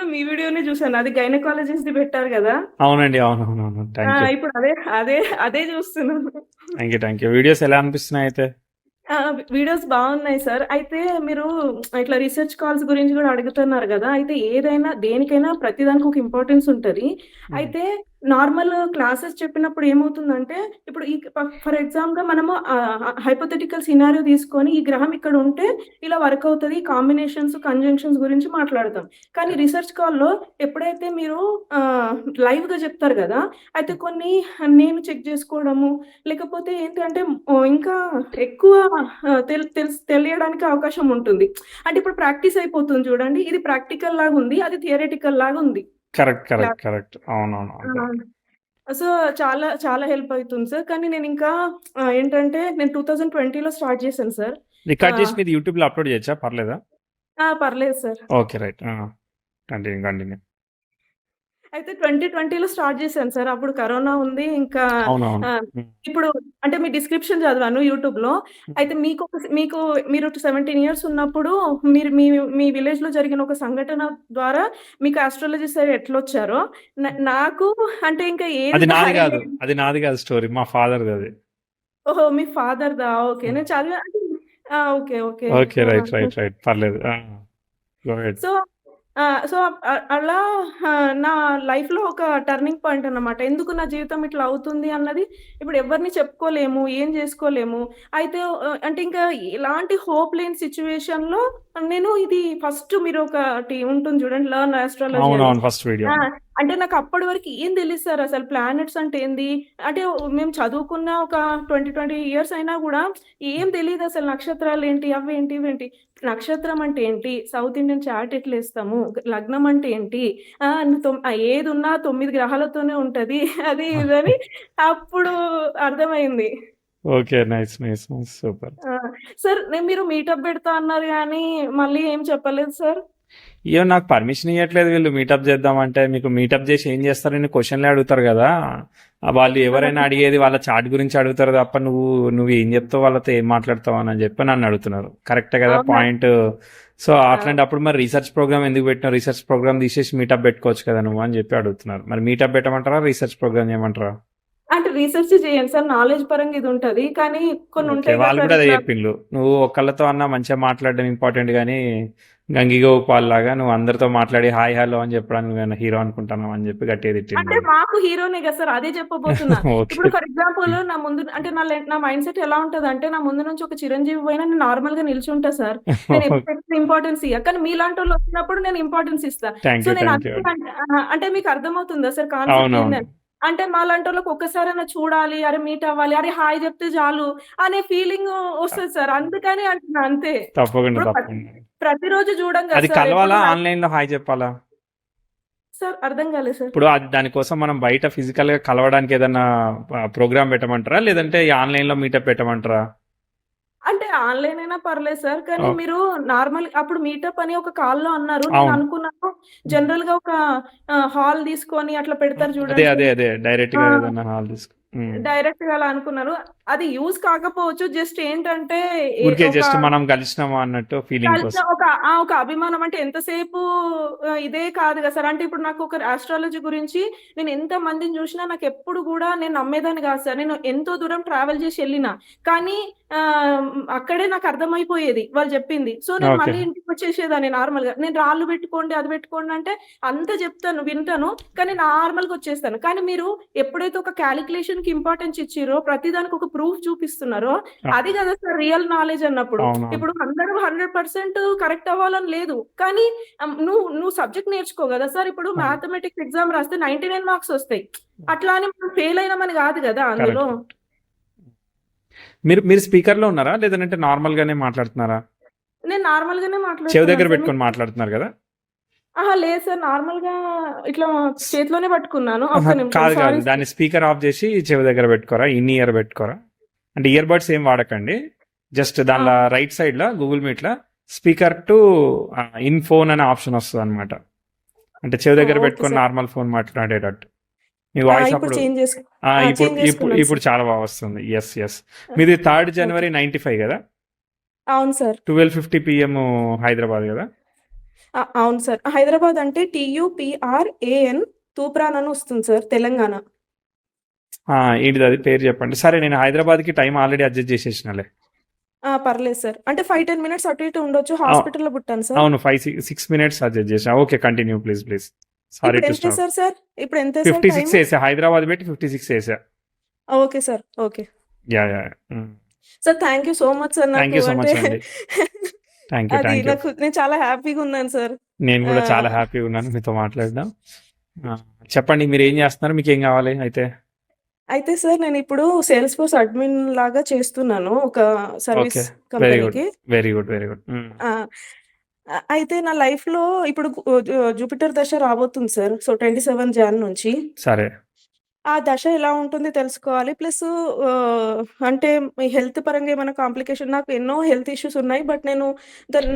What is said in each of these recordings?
మీ వీడియోనే చూసాను. అది గైనకాలజిస్ట్‌ది పెట్టారు గదా! అవునండి. అవునవునవును. Thank you. ఇప్పుడు అదే అదే అదే చూస్తున్నాను. Thank you. Thank you. Videos ఎలా అనిపిస్తున్నాయి అయితే? వీడియోస్ బాగున్నాయి సార్. అయితే మీరు ఇట్లా రీసెర్చ్ కాల్స్ గురించి గూడా అడుగుతున్నారు గదా! అయితే ఏదైనా దేనికైనా ప్రతిదానికి ఒక ఇంపార్టెన్స్ ఉంటది. హ్మ్. అయితే నార్మల్ క్లాసెస్ చెప్పినప్పుడు ఏమవుతుందంటే, ఇప్పుడు ఈ ఫర్ ఎగ్జాంపుల్‌గా మనము హైపోథెటికల్ సినారియో తీసుకొని ఈ గ్రహం ఇక్కడ ఉంటే ఇలా వర్క్ అవుతది. కాంబినేషన్స్, కంజంక్షన్స్ గురించి మాట్లాడతాం. కానీ రీసెర్చ్ కాల్‌లో ఎప్పుడైతే మీరు ఆహ్, లైవ్‌గా చెప్తారు గదా! అయితే కొన్ని నేను చెక్ చేసుకోవడము, లేకపోతే ఏంటంటే ఇంకా ఎక్కువ తెలియడానికి అవకాశం ఉంటుంది. అంటే ఇప్పుడు ప్రాక్టీస్ అయిపోతుంది చూడండి. ఇది ప్రాక్టికల్ లాగుంది. అది థియరెటికల్ లాగుంది. కరెక్ట్. కరెక్ట్. క్లాస్. కరెక్ట్. అవునవును. అదే. సో, చాలా చాలా హెల్ప్ అయితుంది సార్. కానీ నేనింకా ఏంటంటే నేను 2020లో స్టార్ట్ చేశాను సార్. రికార్డ్ చేసి ఆహ్, మీది యూట్యూబ్‌లో అప్‌లోడ్ చేయొచ్చా? పర్లేదా? పర్లేదు sir. Okay. Right. Continue. Continue. అయితే 2020లో స్టార్ట్ చేశాను సార్. అప్పుడు కరోనా ఉంది. ఇంకా అవునవును. ఆహ్, హ్మ్. ఇప్పుడు అంటే మీ డిస్క్రిప్షన్ చదివాను యూట్యూబ్‌లో. హ్మ్. అయితే మీకు మీరు 17 ఇయర్స్ ఉన్నప్పుడు మీరు మీ మీ విలేజ్‌లో జరిగిన ఒక సంఘటన ద్వారా మీకు ఆస్ట్రాలజీ సైడ్ ఎట్లొచ్చారో నాకు అంటే ఇంకా ఏది అది నాది దారి గాదు. లేదు. అది నాది గాదు స్టోరీ. మా ఫాదర్‌దది. ఓహో! మీ ఫాదర్‌దా? ఓకే. హ్మ్. నేను చదివా అంటే ఓకే. ఓకే. ఓకే. ఆ! రైట్. రైట్. రైట్. పర్లేదు. Go head. సో, సో, అలా నా లైఫ్‌లో ఒక టర్నింగ్ పాయింట్ అన్నమాట. ఎందుకు నా జీవితం ఇట్లా అవుతుంది అన్నది ఇప్పుడు ఎవరిని చెప్పుకోలేము. ఏం జేసుకోలేము. అయితే అంటే ఇంకా ఎలాంటి హోప్ లేని సిట్యుయేషన్‌లో నేను ఇది ఫస్ట్ మీరు ఒకటి ఉంటుంది చూడండి 'లెర్న్ ఆస్ట్రాలజీ' అని. అవునవును. First video. ఆ! అంటే నాకు అప్పటి వరకు ఏం తెలీదు సార్ అసలు ప్లానెట్స్ అంటే ఏంది? అంటే మేము చదువుకున్న ఒక 20 ఇయర్స్ అయినా గూడా ఏం తెలీదసలు నక్షత్రాలేంటి? అవేంటి? ఇవేంటి? నక్షత్రం అంటే ఏంటి? సౌత్ ఇండియన్ చార్ట్ ఎట్లేస్తాము? లగ్నం అంటే ఏంటి? ఏదున్నా 9 గ్రహాలతోనే ఉంటది. అది ఇదని అప్పుడు అర్థమైంది. Okay. Nice. Nice. Nice. Super. ఆ! సార్ మీరు మీటప్ పెడతా అన్నారు గానీ, మళ్ళీ ఏం చెప్పలేదు సార్? ఇయ్యో నాకు పర్మిషన్ ఇయ్యట్లేదు వీళ్ళు మీటప్ చేద్దామంటే. మీకు మీటప్ చేసి ఏం చేస్తారని క్వశ్చన్‌లే అడుగుతారు గదా! వాళ్ళు ఎవరైనా అడిగేది వాళ్ళ చాట్ గురించి అడుగుతారు తప్ప నువ్వు ఏం చెప్తావు వాళ్ళతో ఏం మాట్లాడతావు అని చెప్పి నన్ను అడుగుతున్నారు. కరెక్టే కదా అవునా? పాయింట్. సో, ఆ! అట్లాంటప్పుడు మరి రీసెర్చ్ ప్రోగ్రామ్ ఎందుకు పెట్టినావు? రీసెర్చ్ ప్రోగ్రామ్ తీసేసి మీటప్ పెట్టుకోవచ్చు కదా నువ్వు అని చెప్పి అడుగుతున్నారు. మరి మీటప్ పెట్టమంటారా? రీసెర్చ్ ప్రోగ్రామ్ చేయమంటారా? అంటే రీసెర్చ్ చేయండి సార్. నాలెడ్జ్ పరంగా ఇదుంటది. కానీ ఓకే. కొన్నుంటాయి కదా వాళ్ళు సార్ కూడా అదే ఇట్లా చెప్పిండ్రు. నువ్వు ఒక్కళ్ళతో అన్నా మంచిగా మాట్లాడడం ఇంపార్టెంట్ గానీ, గంగిగోవు పాలులాగా నువ్వు అందరితో మాట్లాడి హాయ్, హలో అని చెప్పడానికి నువ్వేమైనా హీరో అనుకుంటున్నావు అని చెప్పి గట్టిగా తిట్టిండ్రు అంటే నన్ను. మాకు హీరోనే కదా సార్. అదే చెప్పబోతున్నా. ఇప్పుడు ఓకే. ఫర్ ఎగ్జాంపుల్ నా ముందు అంటే నా మైండ్ సెట్ ఎలా ఉంటదంటే, నా ముందు నుంచి ఒక చిరంజీవి పోయినా నేను నార్మల్‌గా నిల్చుంటా సార్. నేను ఎప్పుడు ఇంపార్టెన్స్ ఇయ్య. కానీ మీలాంటోళ్ళు వచ్చినప్పుడు నేను ఇంపార్టెన్స్ ఇస్తా. Thank so you. నేను థ్యాంక్ యూ. అందుకే అంటే మీకు అర్థమవుతుందా సార్ కాన్సెప్ట్ అవునవును. ఏందని? అంటే మాలాంటోళ్ళకి ఒక్కసారైనా చూడాలి, అరే మీట్ అవ్వాలి, అరే హాయ్ చెప్తే చాలు అనే ఫీలింగ్ వస్తది సార్. అందుకని అంటున్నా అంతే. తప్పకుండా. ఇప్పుడు తప్పకుండా. ప్రతిరోజు చూడం కదా అది సార్. ఎప్పుడు కలవాలా? ఆన్‌లైన్‌లో హాయ్ చెప్పాలా? సార్ అర్థం కాలేదు సార్. ఇప్పుడు అది దానికోసం మనం బయట ఫిజికల్‌గా కలవడానికి ఏదన్నా ప్రోగ్రామ్ పెట్టమంటారా? లేదంటే ఈ ఆన్‌లైన్‌లో మీటప్ పెట్టమంటారా? అంటే ఆన్‌లైన్ అయినా పర్లేదు సార్. కానీ ఓహ్! మీరు నార్మల్ అప్పుడు మీటప్ అని ఒక కాల్‌లో అన్నారు. నేను అవును. అనుకున్నాను జనరల్‌గా ఒక హాల్ తీసుకొని అట్లా పెడతారు అదే. చూడండి అదే. సార్. అదే. ఆ! డైరెక్ట్‌గా ఏదన్నా హాల్ తీసుకో. డైరెక్ట్‌గా అలా అనుకున్నారు. అది యూజ్ కాకపోవచ్చు. జస్ట్ ఏంటంటే ఊరికే ఒక జస్ట్ మనం కలిసినామా అన్నట్టు ఫీలింగ్ కలిసిన కోసం. ఒక అభిమానం అంటే ఎంతసేపు ఇదే కాదు కదా సార్. అంటే ఇప్పుడు నాకు ఒక ఆస్ట్రాలజీ గురించి నేను ఎంత మందిని చూషినా నాకెప్పుడు గూడా నేను నమ్మేదాన్ని గాదు సార్. నేను ఎంతో దూరం ట్రావెల్ చేసి ఎళ్ళినా. కానీ అక్కడే నాకు అర్థమైపోయేది వాళ్ళు జెప్పింది. సో, నేను ఓకే. మళ్ళీ ఇంటికొచ్చేసేదాన్ని నార్మల్‌గా. నేను రాళ్ళు పెట్టుకోండి, అది పెట్టుకోండి అంటే అంతా చెప్తాను, వింటాను. కానీ నార్మల్‌గా వచ్చేస్తాను. కానీ మీరు ఎప్పుడైతే ఒక కాలిక్యులేషన్‌కి ఇంపార్టెన్స్ ఇచ్చిర్రో, ప్రతిదానికి ఒక ప్రూఫ్ చూపిస్తున్నారో, ఆ! అది గదా సార్ రియల్ నాలెడ్జ్ అన్నప్పుడు. అవునవును. ఇప్పుడు అందరూ 100% కరెక్ట్ అవ్వాలని లేదు. కానీ నువ్వు సబ్జెక్ట్ నేర్చుకో గదా సార్! ఇప్పుడు అవును. మ్యాథమెటిక్స్ ఎగ్జామ్ రాస్తే 99 మార్క్స్ ఒస్తాయి. అట్లా అని మనం ఫెయిల్ అయినామని గాదు గదా అందులో. కరెక్ట్. మీరు మీరు స్పీకర్‌లో ఉన్నారా? లేదంటే నార్మల్‌గానే మాట్లాడుతున్నారా? నేను నార్మల్‌గానే చెవి మాట్లాడుతున్నాను దగ్గర సార్. పెట్టుకొని మాట్లాడుతున్నారు గదా? లేదు సార్. నార్మల్‌గా ఇట్లా స్ చేతిలోనే పట్టుకున్నాను. అహా! ఒక్క నిమిషం కాదు. సారీ కాదు. సార్. దాన్ని స్పీకర్ ఆఫ్ జేసి చెవి దగ్గర పెట్టుకోరా? ఇన్ ఇయర్ పెట్టుకోరా? అంటే ఇయర్ బడ్స్ ఏం వాడకండి. జస్ట్ ఆ! దానిలో రైట్ సైడ్‌లో గూగుల్ మీట్‌లో స్పీకర్ టు ఇన్ ఫోన్ అనే ఆప్షన్ వస్తదనమాట. అంటే చెవి దగ్గర ఓకే పెట్టుకొని సార్. నార్మల్ ఫోన్ మాట్లాడేటట్టు. మీ వాయిస్ ఇప్పుడు అప్పుడు చేంజ్ చేసుకు ఇప్పుడు చేంజ్ ఇప్పుడు చేసుకున్నాను ఇప్పుడు సార్. చాలా బాగా వస్తుంది. యెస్. యెస్. మీది 3 ఓకే. జనవరి 95 గదా! అవును సార్. 12:50 పీఎం హైదరాబాద్ గదా! అవును సార్. హైదరాబాద్ అంటే TUPRAN తూప్రాన్ అని వస్తుంది సార్, తెలంగాణ. ఏంటిది అది పేరు చెప్పండి. సరే నేను హైదరాబాద్కి టైం ఆల్రెడీ అడ్జస్ట్ చేసేసినాలే. పర్లేదు సార్. అంటే 5-10 మినిట్స్ అటు ఇటు ఉండొచ్చు. అవు- హాస్పిటల్‌లో పుట్టాను సార్. అవును 5-6 మినిట్స్ అడ్జస్ట్ చేసా. Okay continue please. సారీ ఇప్పుడు టు ఎంత స్టాప్. వేశారు సార్? ఇప్పుడు ఎంత వేశారు 56 టైము? వేసా, హైదరాబాద్ పెట్టి 56 వేసా. Okay sir. Okay. Yeah sir thank you so much sir. Thank నాకు యూ సో అంటే మచ్ అండి. Thank you. నేను చాలా హ్యాపీగా ఉన్నాను సార్. నేను కూడా చాలా ఆహ్, హ్యాపీగా ఉన్నాను మీతో మాట్లాడడం. చెప్పండి మీరు ఏం చేస్తున్నారు, మీకు ఏం కావాలి అయితే? అయితే సార్ నేనిప్పుడు సేల్స్ ఫోర్స్ అడ్మిన్ లాగా చేస్తున్నాను ఒక సర్వీస్ ఓకే వెరీ గుడ్ కంపెనీకి. వెరీ గుడ్ ఆ! అయితే నా లైఫ్‌లో ఇప్పుడు జూపిటర్ దశ రాబోతుంది సార్. సో, 27 జాన్ నుంచి. సరే ఆ దశ ఎలా ఉంటుంది తెలుసుకోవాలి. ప్లస్ అంటే ఈ హెల్త్ పరంగా ఏమైనా కాంప్లికేషన్, నాకు ఎన్నో హెల్త్ ఇష్యూస్ ఉన్నాయి. బట్ నేను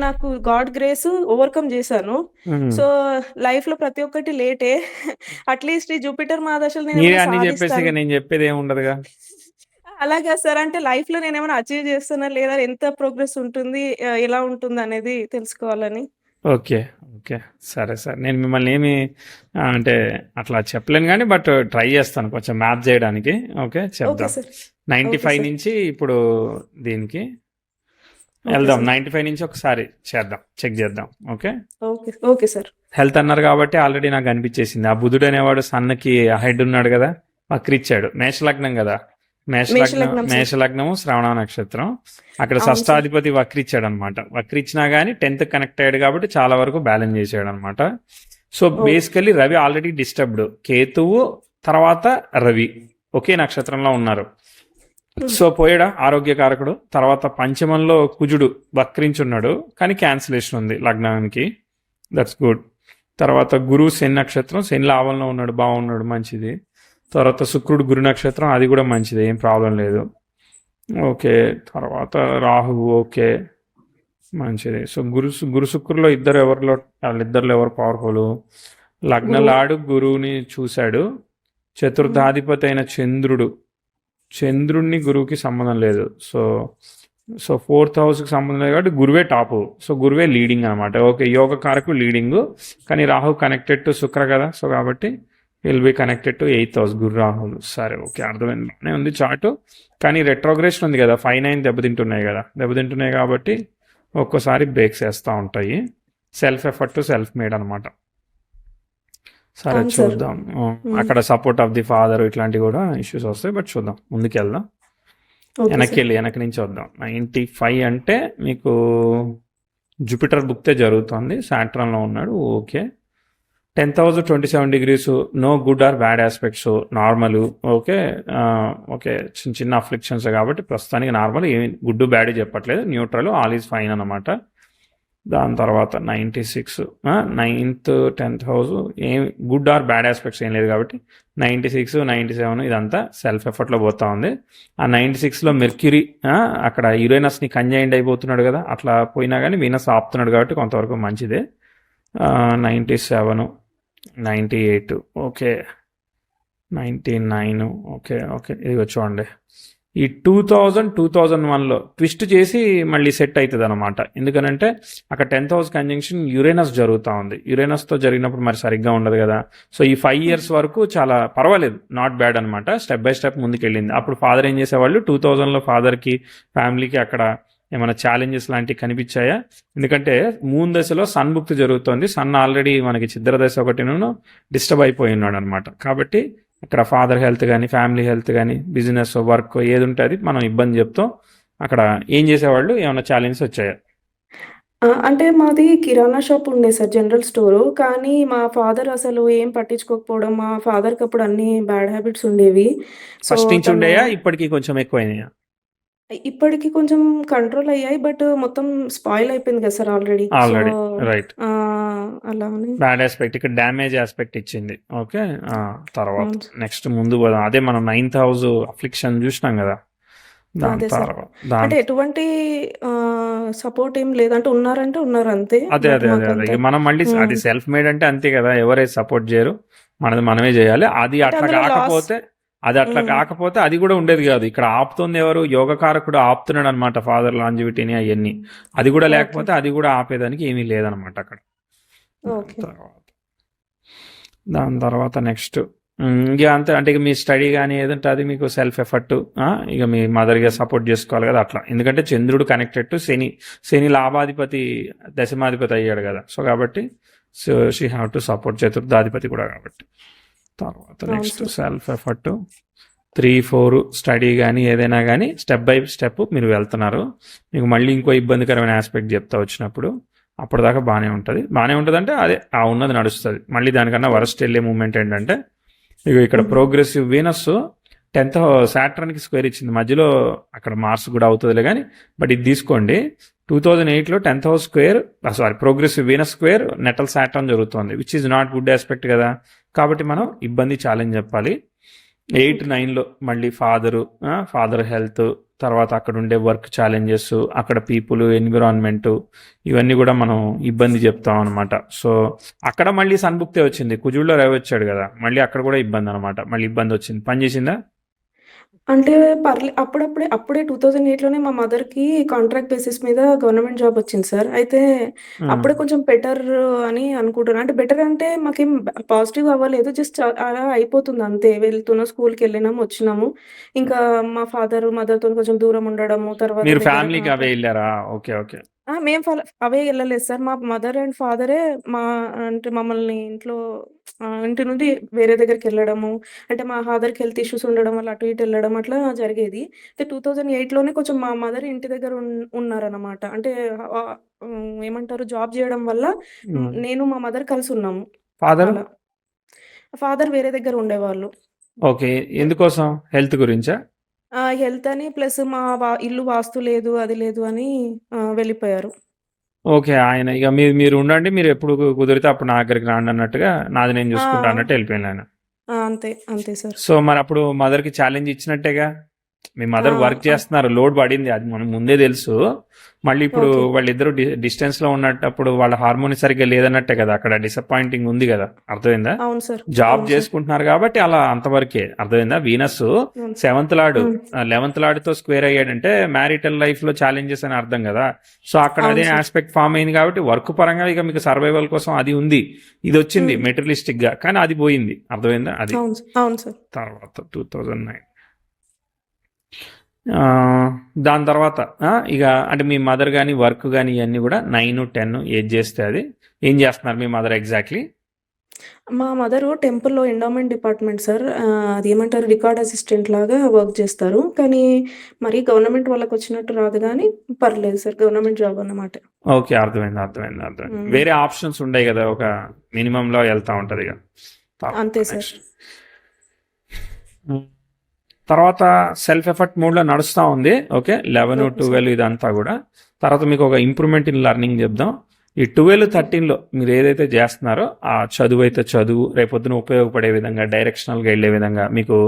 నాకు గాడ్ గ్రేస్ ఓవర్‌కమ్ చేశాను. మ్మ్. సో, లైఫ్‌లో ప్రతి ఒక్కటి లేటే. అట్‌లీస్ట్ ఈ జూపిటర్ మహాదశలో మీరే నేనేమైనా అన్ని చెప్పేసి ఇక సాధిస్తాను. నేను చెప్పేది ఏమి ఉండదుగా. అలా కాదు సార్. అంటే లైఫ్‌లో నేనేమైనా అచీవ్ చేస్తున్నా లేదా? ఎంత ప్రోగ్రెస్ ఉంటుంది? ఎలా ఉంటుందనేది తెలుసుకోవాలని. ఓకే సరే నేను మిమ్మల్ని ఏమి అంటే అట్లా చెప్పలేను కానీ బట్ ట్రై చేస్తాను కొంచెం మ్యాప్ చేయడానికి. ఓకే ఓకే చెప్దాం. సార్. 95 సార్. నుంచి ఇప్పుడు దీనికి ఓకే వెళ్దాం. సార్. 95 నుంచి ఒకసారి చెక్ చేద్దాం. Okay okay sir. హెల్త్ అన్నారు కాబట్టి ఆల్రెడీ నాకు అనిపించేసింది. ఆ బుధుడు అనేవాడు సన్నకి హెడ్ ఉన్నాడు కదా, వక్రిచ్చాడు. మేషలగ్నం కదా, మేషలగ్నం సార్. మేషలగ్నము శ్రవణ నక్షత్రం. అక్కడ అవును సార్. షష్టాధిపతి వక్రిచ్చాడు అనమాట. వక్రిచ్చినా కానీ 10th కనెక్ట్ అయ్యాడు కాబట్టి చాలా వరకు బ్యాలెన్స్ చేసాడు అనమాట. So okay. Basically Ravi already disturbed. కేతువు తర్వాత రవి ఒకే నక్షత్రంలో ఉన్నారు. సో పోయాడా ఆరోగ్యకారకుడు. తర్వాత పంచమంలో కుజుడు వక్రించున్నాడు కానీ క్యాన్సిలేషన్ ఉంది లగ్నానికి, దట్స్ గుడ్. తర్వాత గురువు శని నక్షత్రం, శని లాభంలో ఉన్నాడు, బాగున్నాడు, మంచిది. తర్వాత శుక్రుడు గురు నక్షత్రం, అది కూడా మంచిది, ఏం ప్రాబ్లం లేదు. ఓకే తర్వాత రాహువు ఓకే మంచిది. సో గురు శుక్రులో వాళ్ళిద్దరిలో ఎవరు పవర్ఫుల్? లగ్నలాడు గురువుని చూశాడు. చతుర్థాధిపతి అయిన చంద్రుడిని గురువుకి సంబంధం లేదు. సో 4th హౌస్కి సంబంధం లేదు కాబట్టి గురువే టాపు. సో గురువే లీడింగ్ అనమాట. ఓకే యోగ కారకు లీడింగ్, కానీ రాహు కనెక్టెడ్ టు శుక్ర కదా, సో కాబట్టి will be connected to 8th house Guru Rahul. సరే ఓకే అర్థమైంది, బాగానే ఉంది చార్టు. కానీ రెట్రోగ్రేషన్ ఉంది కదా, 5-9 దెబ్బతింటున్నాయి కాబట్టి ఒక్కోసారి బ్రేక్స్ వేస్తూ ఉంటాయి. Self effort to self made అనమాట. సరే అవును సార్. చూద్దాం. అక్కడ సపోర్ట్ ఆఫ్ ది ఫాదర్ ఇట్లాంటివి కూడా ఇష్యూస్ వస్తాయి, బట్ చూద్దాం, ముందుకెళ్దాం. Okay sir. వెనక్కి నుంచి వద్దాం. 95 అంటే మీకు జూపిటర్ బుక్తే జరుగుతుంది, సాట్రన్లో ఉన్నాడు. Okay 10th house 27 degrees, no good or bad aspects, normal. Okay చిన్న అఫ్లిక్షన్స్ కాబట్టి ప్రస్తుతానికి నార్మల్, ఏమి గుడ్ బ్యాడ్ చెప్పట్లేదు, న్యూట్రల్, ఆల్ ఈజ్ ఫైన్ అనమాట. దాని తర్వాత 96 9th 10th హౌస్ ఏం గుడ్ ఆర్ బ్యాడ్ ఆస్పెక్ట్స్ ఏం లేదు కాబట్టి 96 97 ఇదంతా సెల్ఫ్ ఎఫర్ట్లో పోతా ఉంది. ఆ 96లో మెర్క్యూరీ అక్కడ యురేనస్ని కంజైండ్ అయిపోతున్నాడు కదా, అట్లా పోయినా కానీ వీనస్ ఆపుతున్నాడు కాబట్టి కొంతవరకు మంచిదే. 97 98 ఓకే 99 ఓకే ఇది చూడండి. ఈ 2001లో ట్విస్ట్ చేసి మళ్ళీ సెట్ అవుతుంది అనమాట. ఎందుకనంటే అక్కడ 10th హౌస్ కంజంక్షన్ యురేనస్ జరుగుతూ ఉంది. యురేనస్తో జరిగినప్పుడు మరి సరిగ్గా ఉండదు కదా. సో ఈ 5 years వరకు చాలా పర్వాలేదు, నాట్ బ్యాడ్ అనమాట, స్టెప్ బై స్టెప్ ముందుకెళ్ళింది. అప్పుడు ఫాదర్ ఏం చేసేవాళ్ళు, 2000లో ఫాదర్కి ఫ్యామిలీకి అక్కడ ఏమైనా ఛాలెంజెస్ లాంటివి కనిపించాయా? ఎందుకంటే మూన్ దశలో సన్ భుక్తి జరుగుతోంది. సన్ ఆల్రెడీ మనకి చిద్ర దశ ఒకటిను డిస్టర్బ్ అయిపోయి ఉన్నాడు అనమాట. కాబట్టి అక్కడ ఫాదర్ హెల్త్ కానీ ఫ్యామిలీ హెల్త్ కానీ బిజినెస్ వర్క్ ఏది ఉంటే అది మనం ఇబ్బంది చెప్తాం. అక్కడ ఏం చేసేవాళ్ళు, ఏమైనా ఛాలెంజెస్ వచ్చాయా? అంటే మాది కిరాణా షాప్ ఉండే సార్, జనరల్ స్టోరు. కానీ మా ఫాదర్ అసలు ఏం పట్టించుకోకపోవడం, మా ఫాదర్‌కి అప్పుడు అన్ని బ్యాడ్ హ్యాబిట్స్ ఉండేవి. సో, ఫస్ట్ నుంచి తను ఉండేయా, ఇప్పటికీ కొంచెం ఎక్కువైనాయా? ఇప్పటికి కొంచెం కంట్రోల్ అయ్యాయి. బట్ మొత్తం స్పాయిల్ అయిపోయింది కదా సార్ ఆల్రెడీ. So, right. అలా అని. బ్యాడ్ ఆస్పెక్ట్ ఇక్కడ డ్యామేజ్ ఆస్పెక్ట్ ఇచ్చింది. ఓకే తర్వాత అవును సార్. నెక్స్ట్ ముందు పోదాం. అదే మనం 9th హౌస్ అఫ్లిక్షన్ చూసినాం కదా, దాని అదే సార్. తర్వాత అంటే ఎటువంటి సపోర్ట్ ఏం లేదు. అంటే ఉన్నారంటే ఉన్నారు అంతే. అదే బట్ మాకంత ఇక మనం మళ్ళీ అది సెల్ఫ్ మేడ్ అంటే అంతే కదా, ఎవరైతే సపోర్ట్ చేయరు, మనది మనమే చేయాలి. అది అంటే అట్లా అందులో లాస్. కాకపోతే అది కూడా ఉండేది కాదు. ఇక్కడ ఆపుతుంది ఎవరు, యోగకారకుడు ఆపుతున్నాడు అనమాట, ఫాదర్ లాంజివిటీని అవన్నీ. అది కూడా ఓకే. లేకపోతే అది కూడా ఆపేదానికి ఏమీ లేదనమాట అక్కడ. దాని ఓకే. తర్వాత దాని తర్వాత నెక్స్ట్ ఇక అంతే. అంటే ఇక మీ స్టడీ కానీ ఏదంటే అది మీకు సెల్ఫ్ ఎఫర్ట్, ఇక మీ మదర్గా సపోర్ట్ చేసుకోవాలి కదా అట్లా. ఎందుకంటే చంద్రుడు కనెక్టెడ్ టు శని. శని లాభాధిపతి దశమాధిపతి అయ్యాడు కదా. సో కాబట్టి so she have to support, చతుర్థాధిపతి కూడా కాబట్టి. తర్వాత అవును next sir. Self effort 3-4 study కానీ ఏదైనా కానీ స్టెప్ బై స్టెప్ మీరు వెళ్తున్నారు. మీకు మళ్ళీ ఇంకో ఇబ్బందికరమైన ఆస్పెక్ట్ చెప్తా వచ్చినప్పుడు అప్పటిదాకా బాగానే ఉంటుంది. బాగానే ఉంటుంది అంటే అదే ఆ ఉన్నది నడుస్తుంది. మళ్ళీ దానికన్నా వరస్ట్ వెళ్ళే మూమెంట్ ఏంటంటే ఇక ఇక్కడ ప్రోగ్రెసివ్ వీనస్ 10th సాటర్న్కి స్క్వేర్ ఇచ్చింది. మధ్యలో అక్కడ మార్స్ కూడా అవుతుందిలే కానీ, బట్ ఇది తీసుకోండి 2008లో 10th house square progressive Venus square natal Saturn జరుగుతుంది, which is not good aspect కదా. కాబట్టి మనం ఇబ్బంది ఛాలెంజ్ చెప్పాలి. 8-9లో మళ్ళీ ఫాదర్ హెల్త్, తర్వాత అక్కడ ఉండే వర్క్ ఛాలెంజెస్, అక్కడ పీపుల్, ఎన్విరాన్మెంట్, ఇవన్నీ కూడా మనం ఇబ్బంది చెప్తాం అనమాట. సో అక్కడ మళ్ళీ సన్భుక్తే వచ్చింది, కుజుల్లో రవి వచ్చాడు కదా, మళ్ళీ అక్కడ కూడా ఇబ్బంది అనమాట. మళ్ళీ ఇబ్బంది వచ్చింది. పని చేసిందా? అంటే అప్పుడే 2008లోనే మా మదర్‌కి కాంట్రాక్ట్ బేసిస్ మీద గవర్నమెంట్ జాబ్ వచ్చింది సార్. అయితే అప్పుడే కొంచెం బెటర్ అని అనుకుంటున్నా. అంటే బెటర్ అంటే మాకేం పాజిటివ్ అవ్వలేదు. జస్ట్ అలా అయిపోతుంది అంతే. వెళ్తున్నాం, స్కూల్‌కెళ్ళినాం, వచ్చినాము. ఇంకా మా మదర్‌తోని కొంచెం దూరం ఉండడము, తర్వాత మీరు దగ్గర ఫ్యామిలీకి అవే వెళ్ళారా? Okay, okay. మేము అవే ఎళ్ళలేదు సార్. మా మదర్ అండ్ ఫాదరే అంటే మమ్మల్ని ఇంటి నుండి వేరే దగ్గరికెళ్ళడము, అంటే మా ఫాదర్‌కి హెల్త్ ఇష్యూస్ ఉండడం వల్ల అటు ఇటు ఎళ్ళడం అట్లా జరిగేది. అయితే 2008లోనే కొంచెం మా మదర్ ఇంటి దగ్గర ఉన్నారనమాట. అంటే ఏమంటారు, జాబ్ జేయడం వల్ల నేను మా మదర్ కలిసున్నాము ఫాదర్? అలా. ఫాదర్ వేరే దగ్గర ఉండేవాళ్ళు. ఓకే. ఎందుకోసం? హెల్త్ గురించా? హెల్త్ అని ప్లస్ మా ఇల్లు వాస్తు లేదు, అది లేదు అని వెళ్ళిపోయారు. ఓకే. ఆయన ఇక మీరు ఉండండి, మీరు ఎప్పుడు కుదిరితే అప్పుడు నా దగ్గరికి రాండి అన్నట్టుగా, నాది నేను చూసుకుంటా ఆ! అన్నట్టు వెళ్ళిపోయాను ఆయన. అంతే. అంతే సార్. సో మరి అప్పుడు మదర్కి ఛాలెంజ్ ఇచ్చినట్టేగా. మీ మదర్ వర్క్ చేస్తున్నారు, లోడ్ పడింది, అది మనకు ముందే తెలుసు. మళ్ళీ ఇప్పుడు ఓకే. వాళ్ళిద్దరు డిస్టెన్స్ లో ఉన్నప్పుడు వాళ్ళ హార్మోని సరిగ్గా లేదన్నట్టే కదా, అక్కడ డిసప్పాయింటింగ్ ఉంది కదా. అర్థమైందా? అవును సార్. జాబ్ అవును సార్. చేసుకుంటున్నారు కాబట్టి అలా అంతవరకే. అర్థమైందా? వీనస్ అవును. 7th లార్డ్ హ్మ్. 11th లార్డ్తో స్క్వేర్ అయ్యాడంటే మ్యారిటల్ లైఫ్ లో ఛాలెంజెస్ అని అర్థం కదా. సో అక్కడ అదే అవును సార్. ఆస్పెక్ట్ ఫామ్ అయింది కాబట్టి వర్క్ పరంగా ఇక మీకు సర్వైవల్ కోసం అది ఉంది. ఇది వచ్చింది మెటీరియలిస్టిక్ గా, కానీ అది పోయింది. అర్థమైందా? అది అవును సార్. తర్వాత 2009 దాని తర్వాత ఇక అంటే మీ మదర్ కానీ వర్క్ కానీ ఇవన్నీ కూడా 9-10 ఏది చేస్తే అది. ఏం చేస్తున్నారు మీ మదర్ ఎగ్జాక్ట్లీ? మా మదరు టెంపుల్‌లో ఎండోమెంట్ డిపార్ట్మెంట్ సార్. అదేమంటారు, రికార్డ్ అసిస్టెంట్ లాగా వర్క్ చేస్తారు. కానీ మరీ గవర్నమెంట్ వాళ్ళకొచ్చినట్టు రాదు గానీ పర్లేదు సార్. గవర్నమెంట్ జాబ్ అన్నమాట. ఓకే, అర్థమైంది. వేరే ఆప్షన్స్ ఉండయి కదా, ఒక మినిమంలో వెళ్తా ఉంటుంది ఇక. అంతే సార్. నెక్స్ట్ తర్వాత సెల్ఫ్ ఎఫర్ట్ మోడ్లో నడుస్తూ ఉంది. ఓకే, 11-12 ఇదంతా కూడా. తర్వాత మీకు ఒక ఇంప్రూవ్మెంట్ ఇన్ లెర్నింగ్ చెప్దాం. ఈ 12-13లో మీరు ఏదైతే చేస్తున్నారో ఆ చదువు అయితే చదువు రేపొద్దున ఉపయోగపడే విధంగా, డైరెక్షనల్గా వెళ్ళే విధంగా మీకు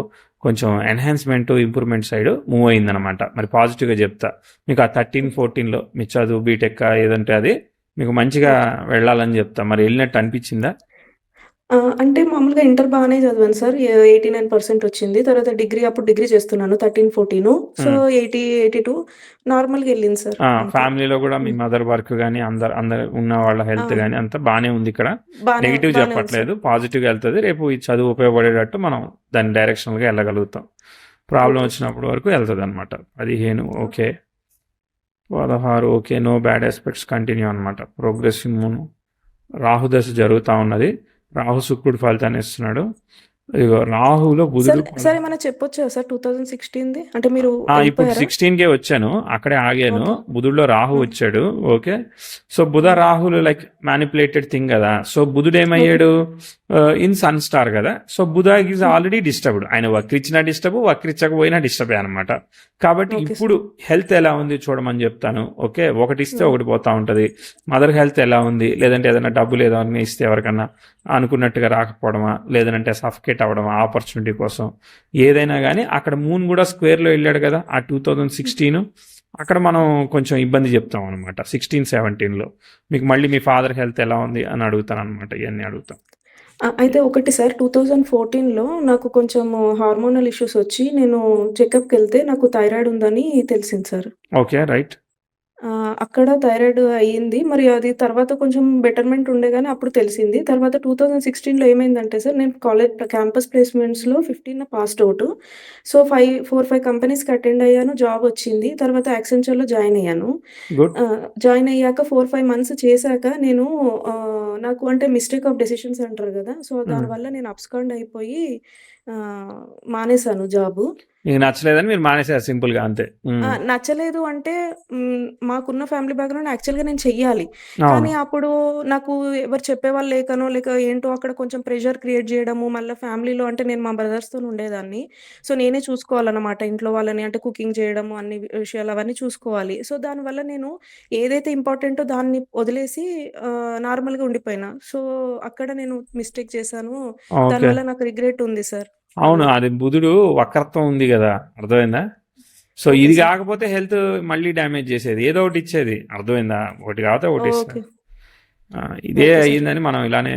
కొంచెం ఎన్హాన్స్మెంట్, ఇంప్రూవ్మెంట్ సైడ్ మూవ్ అయిందనమాట. మరి పాజిటివ్గా చెప్తా. మీకు ఆ 13-14లో మీ చదువు బీటెక్ ఏదంటే అది మీకు మంచిగా వెళ్ళాలని చెప్తా. మరి వెళ్ళినట్టు అనిపించిందా? అంటే మామూలుగా ఇంటర్ బాగానే చదివాను సార్. 89% వచ్చింది. తర్వాత అప్పుడు డిగ్రీ చేస్తున్నాను 13, 14. సో 80, 82 నార్మల్‌గా ఎళ్ళింది సార్. అంతే. ఫ్యామిలీలో కూడా మీ మదర్ వర్క్ కానీ అందరు ఉన్న వాళ్ళ హెల్త్ కానీ అంతా బాగానే ఉంది. ఇక్కడ నెగిటివ్ బానే ఉంది సార్. చెప్పట్లేదు, పాజిటివ్గా వెళ్తుంది. రేపు ఈ చదువు ఉపయోగపడేటట్టు మనం దాని డైరెక్షనల్గా వెళ్ళగలుగుతాం. Problem okay. వచ్చినప్పుడు వరకు వెళ్తుంది అనమాట. 15 okay, 16 okay, no bad aspects continue అనమాట. ప్రోగ్రెసివ్ మూన్ రాహుదశ జరుగుతూ ఉన్నది. రాహు శుక్రుడు ఫలితాన్ని ఇస్తున్నాడు. ఇదిగో రాహులో బుధుడు. సార్ ఏమైనా చెప్పొచ్చా సార్ 2016ది? అంటే మీరు ఇప్పుడు వెళ్ళిపోయారా? 16కే వచ్చాను, అక్కడే ఆగాను. ఓకే. బుధుడిలో రాహు వచ్చాడు. ఓకే, సో బుధ రాహులు లైక్ మ్యానిపులేటెడ్ థింగ్ కదా. సో బుధుడు ఏమయ్యాడు? ఇన్ సన్ స్టార్ కదా. So Budha is already disturbed. ఆయన వక్రించినా డిస్టర్బ్, వక్రించకపోయినా డిస్టర్బే అనమాట. కాబట్టి ఓకే ఇప్పుడు హెల్త్ ఎలా ఉంది చూడమని చెప్తాను. ఓకే, ఒకటి ఇస్తే ఒకటి పోతా ఉంటుంది. మదర్ హెల్త్ ఎలా ఉంది, లేదంటే ఏదైనా డబ్బులు ఏదైనా ఇస్తే ఎవరికన్నా అనుకున్నట్టుగా రాకపోవడమా, లేదంటే సఫకేట్ అవ్వడమా ఆపర్చునిటీ కోసం, ఏదైనా కానీ అక్కడ మూన్ కూడా స్క్వేర్లో వెళ్ళాడు కదా ఆ 2016. అక్కడ మనం కొంచెం ఇబ్బంది చెప్తాం అనమాట. 16-17లో మీకు మళ్ళీ మీ ఫాదర్ హెల్త్ ఎలా ఉంది అని అడుగుతాను అనమాట. ఇవన్నీ అడుగుతాం. అయితే ఒకటి సార్, 2014లో నాకు కొంచెం హార్మోనల్ ఇష్యూస్ వచ్చి నేను చెకప్‌కెళ్తే నాకు థైరాయిడ్ ఉందని తెలిసింది సార్. Okay, right. అక్కడ థైరాయిడ్ అయ్యింది. మరి అది తర్వాత కొంచెం బెటర్‌మెంట్ ఉండే గానీ అప్పుడు తెలిసింది. తర్వాత 2016లో ఏమైందంటే సార్, నేను క్యాంపస్ ప్లేస్‌మెంట్స్‌లో 15 పాస్డ్ ఔట్. సో, 5 కంపెనీస్‌కి అటెండ్ అయ్యాను. జాబ్ వచ్చింది. తర్వాత యాక్సెంచర్‌లో జాయిన్ అయ్యాను. గుడ్. జాయిన్ అయ్యాక 4, 5 మంత్స్ చేశాక నేను నాకు అంటే మిస్టేక్ ఆఫ్ డెసిషన్స్ అంటారు గదా! సో, హ్మ్. దానివల్ల నేను అబ్స్కాండ్ అయిపోయి మానేశాను జాబు. మీకు నచ్చలేదని మీరు మానేసారు సింపుల్‌గా అంతే. నచ్చలేదు అంటే మాకున్న ఫ్యామిలీ బ్యాక్‌గ్రౌండ్ యాక్చువల్‌గా నేను చెయ్యాలి. అవును. కానీ అప్పుడు నాకు ఎవరు చెప్పేవాళ్ళు లేకనో, లేక ఏంటో అక్కడ కొంచెం ప్రెషర్ క్రియేట్ జేయడము, మళ్ళా ఫ్యామిలీలో అంటే నేను మా బ్రదర్స్‌తోని ఉండేదాన్ని. సో, నేనే చూసుకోవాలన్నమాట ఇంట్లో వాళ్ళని. అంటే కుకింగ్ చేయడము, అన్ని విషయాలు అవన్నీ చూసుకోవాలి. సో, దానివల్ల నేను ఏదైతే ఇంపార్టెంటో దాన్ని వదిలేసి నార్మల్‌గా ఉండిపోయినా. సో, అక్కడ నేను మిస్టేక్ చేశాను. ఓకే. దానివల్ల నాకు రిగ్రెట్ ఉంది సార్. అవును. అది. అది బుధుడు వక్రత్వం ఉంది గదా! అర్థమైందా? సో, ఓకే ఇది సార్. గాకపోతే హెల్త్ మళ్ళీ డ్యామేజ్ జేసేది. ఏదో ఒకటి ఇచ్చేది. అర్థమైందా? ఒకటి కాకపోతే ఒకటి ఇస్తది. ఓకే. ఇదే ఓకే సార్. అయ్యిందని మనం ఇలానే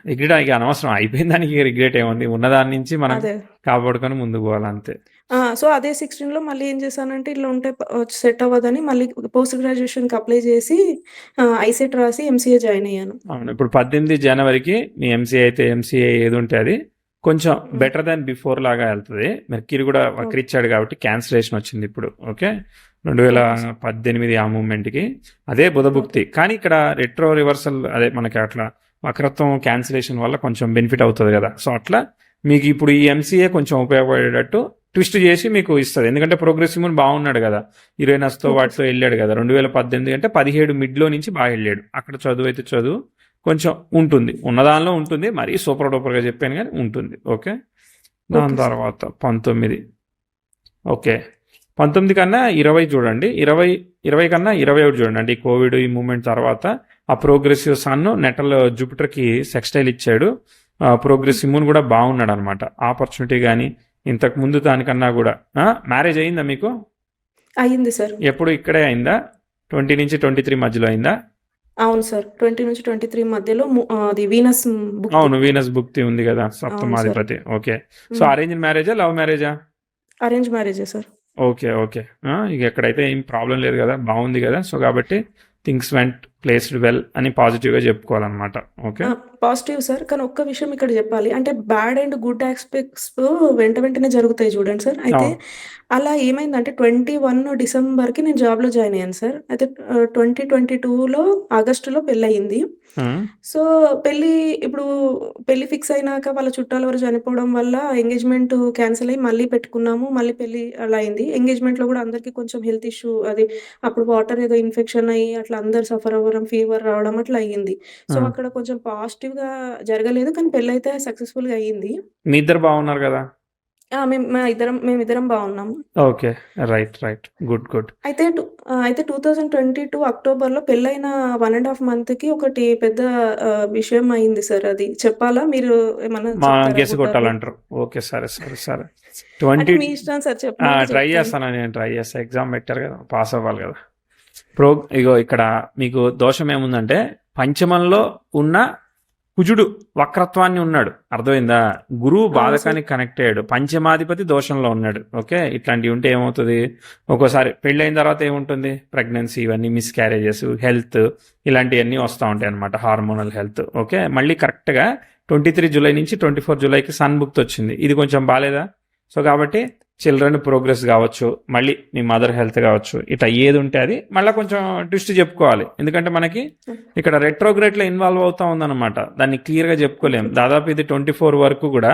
రిగ్రెట్ ఇక అనవసరం. అయిపోయిన దానికి రిగ్రెట్ ఏముంది? ఉన్నదాని నుంచి మనం అదే. కాపాడుకొని ముందుకు పోవాలి అంతే. సో, అదే 16లో మళ్ళీ ఏం చేశానంటే ఇట్లా ఉంటే సెట్ అవ్వదని మళ్ళీ పోస్ట్ గ్రాడ్యుయేషన్‌కి అప్లై చేసి ఐసెట్ రాసి ఎంసీఏ జాయిన్ అయ్యాను. అవును. ఇప్పుడు 18 జనవరికి మీ ఎంసీఏ అయితే ఎంసీఏ ఏదుంటే అది కొంచెం హ్మ్. బెటర్ దాన్ బిఫోర్ లాగా వెళ్తది. మెర్క్యూరీ కూడా ఓకే. వక్రిచ్చాడు కాబట్టి క్యాన్సిలేషన్ వచ్చింది ఇప్పుడు. ఓకే. Okay sir. 2018 ఆ మూవ్‌మెంట్‌కి. అదే బుధభుక్తి. ఓకే. కానీ ఇక్కడ రెట్రో రివర్సల్ అదే మనకి అట్లా వక్రత్వం క్యాన్సిలేషన్ వల్ల కొంచెం బెనిఫిట్ అవుతది కదా! సో, అట్లా మీకు ఇప్పుడు ఈ ఎంసీఏ కొంచెం ఉపయోగపడేటట్టు ట్విస్ట్ చేసి మీకు ఇస్తది. ఎందుకంటే ప్రోగ్రెసివ్ మూన్ బాగున్నాడు కదా! యురేనస్‌తో ఓకే వాటితో సార్. ఎళ్ళాడు కదా! 2018 అంటే 17 మిడ్‌లో నుంచి బాగా ఎళ్ళాడు. అక్కడ చదువైతే చదువు కొంచెం ఉంటుంది. ఉన్నదానిలో ఉంటుంది. మరీ సూపర్ డూపర్‌గా చెప్పాను గానీ ఉంటుంది. ఓకే. దాని ఓకే సార్. తర్వాత 19 ఓకే. 19 కన్నా 20 చూడండి. 20 కన్నా 21 చూడండి. అంటే ఈ కోవిడ్ ఈ మూవ్‌మెంట్ తర్వాత ఆ ప్రోగ్రెసివ్ సన్ నెటల్ జూపిటర్‌కి సెక్స్టైల్ ఇచ్చాడు. ప్రోగ్రెసివ్ మూన్ కూడా బాగున్నాడనమాట. ఆపర్చునిటీ గాని ఇంతకు ముందు దానికన్నా కూడా. మ్యారేజ్ అయిందా మీకు? అయింది సార్. ఎప్పుడు ఇక్కడే అయిందా? 20 నుంచి 23 మధ్యలో అయిందా? అవును సార్. 20-23 మధ్యలో అది వీనస్ భుక్తి. అవును. వీనస్ భుక్తి ఉంది కదా! అవును సార్. సప్తమాధిపతి. ఓకే. So, hmm. అరేంజ్డ్ మ్యారేజా? లవ్ మ్యారేజా? అరేంజ్ మ్యారేజే సార్. ఓకే. ఓకే. ఇక ఎక్కడైతే ఏం ప్రాబ్లమ్ లేదు కదా! బాగుంది కదా! సో, కాబట్టి థింగ్స్ వెంట్ ప్లేస్డ్ వెల్ అని పాజిటివ్‌గా చెప్పుకోవాలనమాట. ఓకే. Positive sir. కానీ ఒక్క విషయం ఇక్కడ జెప్పాలి. అంటే బ్యాడ్ అండ్ గుడ్ యాస్పెక్ట్స్ వెంటనే జరుగుతాయి చూడండి సార్. అయితే అవును. అలా ఏమైందంటే 21 డిసెంబర్‌కి నేను జాబ్‌లో జాయిన్ అయ్యాను సార్. అయితే 2022లో ఆగస్టులో పెళ్లయింది. హ్మ్. సో, పెళ్లి ఇప్పుడు పెళ్లి ఫిక్స్ అయినాక వాళ్ళ చుట్టాలెవరో చనిపోవడం వల్ల ఎంగేజ్‌మెంట్ క్యాన్సిల్ అయ్యి మళ్ళీ పెట్టుకున్నాము. మళ్ళీ పెళ్లి అలా అయింది. ఎంగేజ్‌మెంట్‌లో గూడా అందరికీ కొంచెం హెల్త్ ఇష్యూ అది అప్పుడు వాటర్ ఏదో ఇన్ఫెక్షన్ అయ్యి అట్లా అందరూ సఫర్ అవ్వడం, ఫీవర్ రావడం అట్లా అయ్యింది. సో, హ్మ్. అక్కడ కొంచెం పాజిటివ్‌గా జరగలేదు. కానీ పెళ్లయితే సక్సెస్‌ఫుల్‌గా అయ్యింది. మీ ఇద్దరు బాగున్నారు కదా! మేమిద్దరం బాగున్నాము. Okay. Right. Right. Good. Good. అయితే 2022 అక్టోబర్‌లో పెళ్లయిన 1 ½ మంత్‌కి ఒకటి పెద్ద విషయం అయింది సార్ అది. చెప్పాలా? మీరు ఏమన్నా చెప్తారా గెస్ గుడ్ ఆర్ బ్యాడ్? కొట్టాలంటారు. ఓకే. సరే. సరే. సరే. అంటే 20 మీ ఇష్టం సార్ చెప్పమంటే ట్రై చెప్తాను. చేస్తాను. నేను ట్రై చేస్తా. ఎగ్జామ్ పెట్టారు కదా! పాస్ అవ్వాలి కదా! ఇగో ఇక్కడ మీకు దోషం ఏముందంటే పంచమంలో ఉన్న కుజుడు వక్రత్వాన్ని ఉన్నాడు. అర్థమైందా? గురువు అవును సార్. బాధకానికి కనెక్ట్ అయ్యాడు. పంచమాధిపతి దోషంలో ఉన్నాడు. ఓకే. ఇట్లాంటివి ఉంటే ఏమవుతుంది? ఒక్కోసారి పెళ్ళైన తర్వాత ఏముంటుంది? ప్రెగ్నెన్సీ ఇవన్నీ మిస్‌క్యారేజెస్, హెల్త్ ఇలాంటివన్నీ వస్తా ఉంటాయి అన్నమాట. Hormonal health. ఓకే. మళ్ళీ కరెక్ట్‌గా 23 జూలై నుంచి 24 జూలైకి సన్ భుక్తి వచ్చింది. ఇది కొంచెం బాలేదా? సో, కాబట్టి చిల్డ్రన్ ప్రోగ్రెస్ కావచ్చు, మళ్ళీ మీ మదర్ హెల్త్ కావచ్చు, ఇట్లా ఏది ఉంటే అది మళ్ళీ కొంచెం ట్విస్ట్ చెప్పుకోవాలి. ఎందుకంటే మనకి ఇక్కడ రెట్రోగ్రేడ్లో ఇన్వాల్వ్ అవుతా ఉందన్నమాట. దాన్ని క్లియర్గా చెప్పుకోలేం. దాదాపు ఇది 24 వరకు కూడా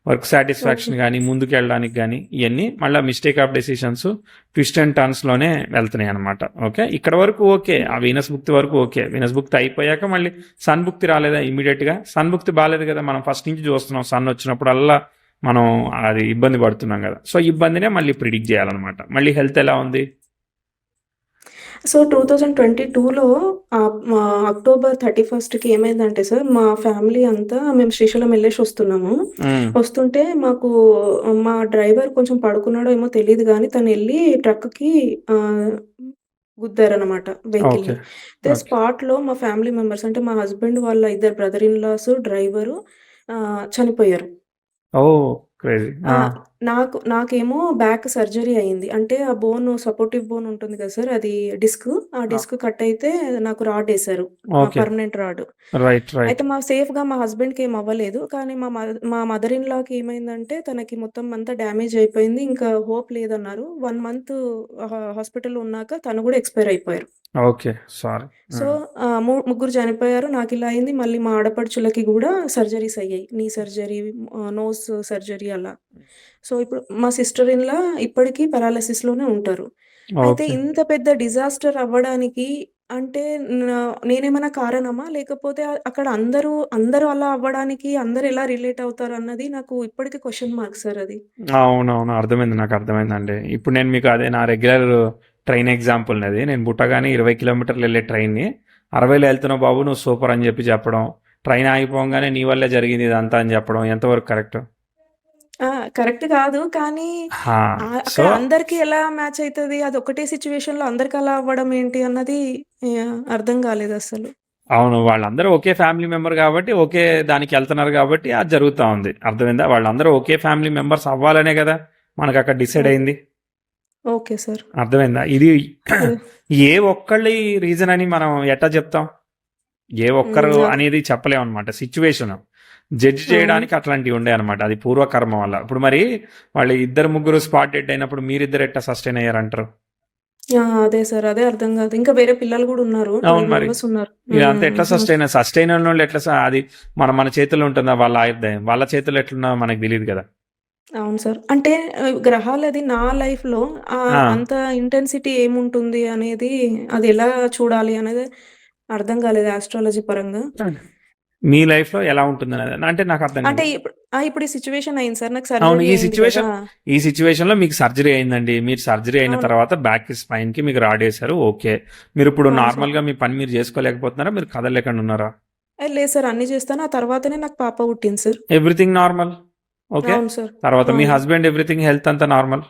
వర్క్ సాటిస్ఫాక్షన్ కానీ ముందుకు వెళ్ళడానికి కానీ ఇవన్నీ మళ్ళీ mistake of decisions twist and టర్న్స్లోనే వెళ్తున్నాయి అనమాట. ఓకే. ఇక్కడ వరకు ఓకే. ఆ వీనస్ భుక్తి వరకు ఓకే. వీనస్ భుక్తి అయిపోయాక మళ్ళీ సన్ భుక్తి రాలేదా ఇమీడియట్గా? సన్ భుక్తి బాలేదు కదా! మనం ఫస్ట్ నుంచి చూస్తున్నాం. సన్ వచ్చినప్పుడల్లా మనం అది ఇబ్బంది పడుతున్నాం కదా! సో, ఇబ్బందినే మళ్ళీ ప్రిడిక్ట్ చేయాలన్నమాట. మళ్ళీ హెల్త్ ఎలా ఉంది? సో, 2022లో మా అక్టోబర్ 31కి ఏమైందంటే సార్, మా ఫ్యామిలీ అంతా మేము శ్రీశైలం ఎళ్ళేసొస్తున్నాము. వస్తుంటే మాకు మా డ్రైవర్ కొంచెం పడుకున్నాడో ఏమో తెలీదు గానీ తనెళ్ళి ట్రక్‌కి గుద్దారనమాట వెహికల్‌ని. ఓకే. అయితే ఓకే. స్పాట్‌లో మా ఫ్యామిలీ మెంబర్స్ అంటే మా హస్బెండ్ వాళ్ళ ఇద్దరు బ్రదర్ ఇన్ లాస్, డ్రైవరు చనిపోయారు. ఓహ్! క్రేజీ. ఆ! నాకేమో బ్యాక్ సర్జరీ అయింది. అంటే ఆ బోన్ సపోర్టివ్ బోన్ ఉంటుంది కదా సార్! అది డిస్క్. ఆ ఆ! డిస్క్ కట్ అయితే నాకు రాడేశారు. Okay. Permanent rod. Right. Right. అయితే సేఫ్‌గా మా హస్బెండ్‌కి ఏమి అవ్వలేదు. కానీ మా మదర్ ఇన్ లాకి ఏమైందంటే తనకి మొత్తం అంతా డ్యామేజ్ అయిపోయింది. ఇంకా హోప్ లేదన్నారు. 1 మంత్ హాస్పిటల్‌లో ఉన్నాక తను కూడా ఎక్స్‌పైర్ అయిపోయారు. ఓకే. సారీ. సో, హ్మ్. ముగ్గురు చనిపోయారు. నాకిలా అయింది. మళ్ళీ మా ఆడపడుచులకి గూడా సర్జరీస్ అయ్యాయి. నీ సర్జరీ, నోస్ సర్జరీ అలా. సో, ఇప్పుడు మా సిస్టర్ ఇన్ లా ఇప్పటికి పారాలిసిస్‌లోనే ఉంటారు. అయితే ఓకే. ఇంత పెద్ద డిజాస్టర్ అవ్వడానికి అంటే నా నేనేమైనా కారణమా? లేకపోతే అక్కడ అందరూ అలా అవ్వడానికి అందరూ ఎలా రిలేట్ అవుతారన్నది నాకు ఇప్పటికి క్వెషన్ మార్క్ సార్ అది. అవునవును. అర్థమైంది. నాకు అర్థమైందండి. ఇప్పుడు నేను మీకు అదే నా రెగ్యులర్ ట్రైన్ ఎగ్జాంపుల్ నాది. నేను పుట్టగానే 20 కిలోమీటర్లు వెళ్ళే ట్రైన్‌ని 60లో వెళ్తున్నావు బాబు నువ్వు సూపర్ అని చెప్పడం. ట్రైన్ ఆగిపోగానే నీ వల్లే జరిగింది ఇదంతా అని చెప్పడం ఎంతవరకు కరెక్ట్? ఆ! కరెక్ట్ కాదు. కానీ హా! సో అక్కడ అందరికి ఎలా మ్యాచ్ అయితది? అది ఒకటే సిట్యుయేషన్‌లో అందరికి అలా అవ్వడం ఏంటి అన్నది అర్థం కాలేదసలు. అవును. వాళ్ళందరూ ఒకే ఫ్యామిలీ మెంబర్ కాబట్టి ఒకే దానికి వెళ్తున్నారు కాబట్టి అది జరుగుతా ఉంది. అర్థమైందా? వాళ్ళందరూ ఒకే ఫ్యామిలీ మెంబర్స్ అవ్వాలనే కదా మనకు అక్కడ డిసైడ్ ఓకే. అయింది. Okay sir. అర్థమైందా? ఇది అదే. ఏ ఒక్కళ్ళి రీజన్ అని మనం ఎట్టా చెప్తాం? ఏ ఒక్కరు అదే. అనేది చెప్పలేమన్నమాట. సిచ్యువేషన్ జడ్జ్ అవును. చేయడానికి అట్లాంటివి ఉండే అనమాట. అది పూర్వకర్మ వల్ల. ఇప్పుడు మరి వాళ్ళు ఇద్దరు ముగ్గురు స్పాట్ డెడ్ అయినప్పుడు మీరిద్దరు ఎట్టా సస్టైన్ అయ్యారంటారు? అదే సార్. అదే అర్థం కాదు. ఇంకా వేరే పిల్లలు గూడా ఉన్నారు. అవును 12 మరి. మెంబర్స్ ఉన్నారు. ఇదంతా ఎట్లా సస్టైన్ అయినోళ్ళు ఎట్లా అది మన చేతుల్లో ఉంటుందా వాళ్ళ ఆయుర్దాయం? వాళ్ళ చేతుల్లో ఎట్లున్నా మనకు తెలియదు కదా. అవును సార్. అంటే గ్రహాలది నా లైఫ్‌లో ఆ, అంత ఇంటెన్సిటీ ఏముంటుంది అనేది అది ఎలా చూడాలి అనేది అర్థం కాలేదు ఆస్ట్రాలజీ పరంగా. మీ లైఫ్ లో ఎలా ఉంటుంది అంటే నాకు అర్థం అంటే కాదు. ఇప్పుడు ఈ సిట్యుయేషన్ అయింది సార్. నాకు అవును, సర్జరీ అయింది గదా! ఈ సిచ్యువేషన్ లో మీకు సర్జరీ అయిందండి. మీరు సర్జరీ అయిన అవును. తర్వాత బ్యాక్ స్పైన్ కి మీకు రాడేశారు. ఓకే. మీరు ఇప్పుడు అవును సార్. నార్మల్ గా మీ పని మీరు చేసుకోలేకపోతున్నారా? మీరు కదలలేకుండా ఉన్నారా? లేదు సార్. అన్నీ చేస్తాను. ఆ తర్వాతనే నాకు పాప పుట్టింది సార్. Everything normal. ఓకే. అవును సార్. తర్వాత మీ అవును. హస్బెండ్ ఎవ్రీథింగ్ హెల్త్ అంతా నార్మల్.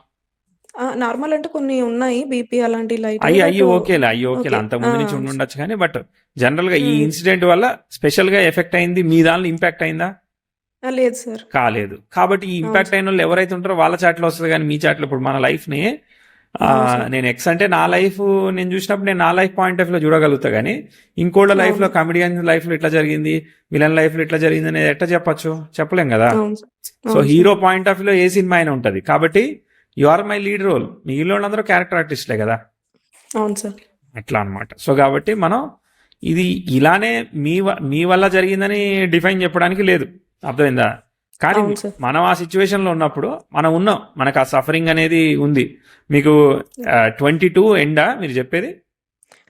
నార్మల్ అంటే కొన్ని ఉన్నాయి. బీపీ అలాంటి లైట్‌గా. అయ్యి బట్ అయ్యి ఓకేలే, అయ్యి ఓకేలే. ఓకే. అంతకు ఆ! ముందు నుంచి ఉండొచ్చు కానీ బట్ జనరల్ గా ఈ హ్మ్. ఇన్సిడెంట్ వల్ల స్పెషల్ గా ఎఫెక్ట్ అయింది మీ దానిలో ఇంపాక్ట్ అయిందా? లేదు సార్. కాలేదు. కాబట్టి ఈ అవును ఇంపాక్ట్ సార్. అయిన వాళ్ళు ఎవరైతే ఉంటారో వాళ్ళ చాట్లో వస్తుంది కానీ మీ చాట్లో ఇప్పుడు మన లైఫ్ని అవును సార్. నేను ఎక్స్ అంటే నా లైఫ్ నేను చూసినప్పుడు నేను నా లైఫ్ పాయింట్ ఆఫ్ లో చూడగలుగుతా కానీ ఇంకోళ్ళ లైఫ్ లో అవును. కమెడియన్ లైఫ్ లో ఇట్లా జరిగింది, విలన్ లైఫ్ లో ఇట్లా జరిగింది అనేది ఎట్లా చెప్పచ్చు? చెప్పలేం కదా. అవును సార్. సో అవును సార్. హీరో పాయింట్ ఆఫ్ లో ఏ సినిమా అయినా ఉంటుంది. కాబట్టి you are my lead role. మిగిలిన వాళ్ళందరూ క్యారెక్టర్ ఆర్టిస్ట్లే కదా. అవును సార్. అట్లా అనమాట. సో కాబట్టి మనం ఇది ఇలానే మీ వల్ల జరిగిందని డిఫైన్ చెప్పడానికి లేదు. అర్థమైందా? కానీ అవును సార్. మనం ఆ సిచ్యువేషన్లో ఉన్నప్పుడు మనం ఉన్నాం. మనకు ఆ సఫరింగ్ అనేది ఉంది. మీకు 22 ఎండా మీరు చెప్పేది?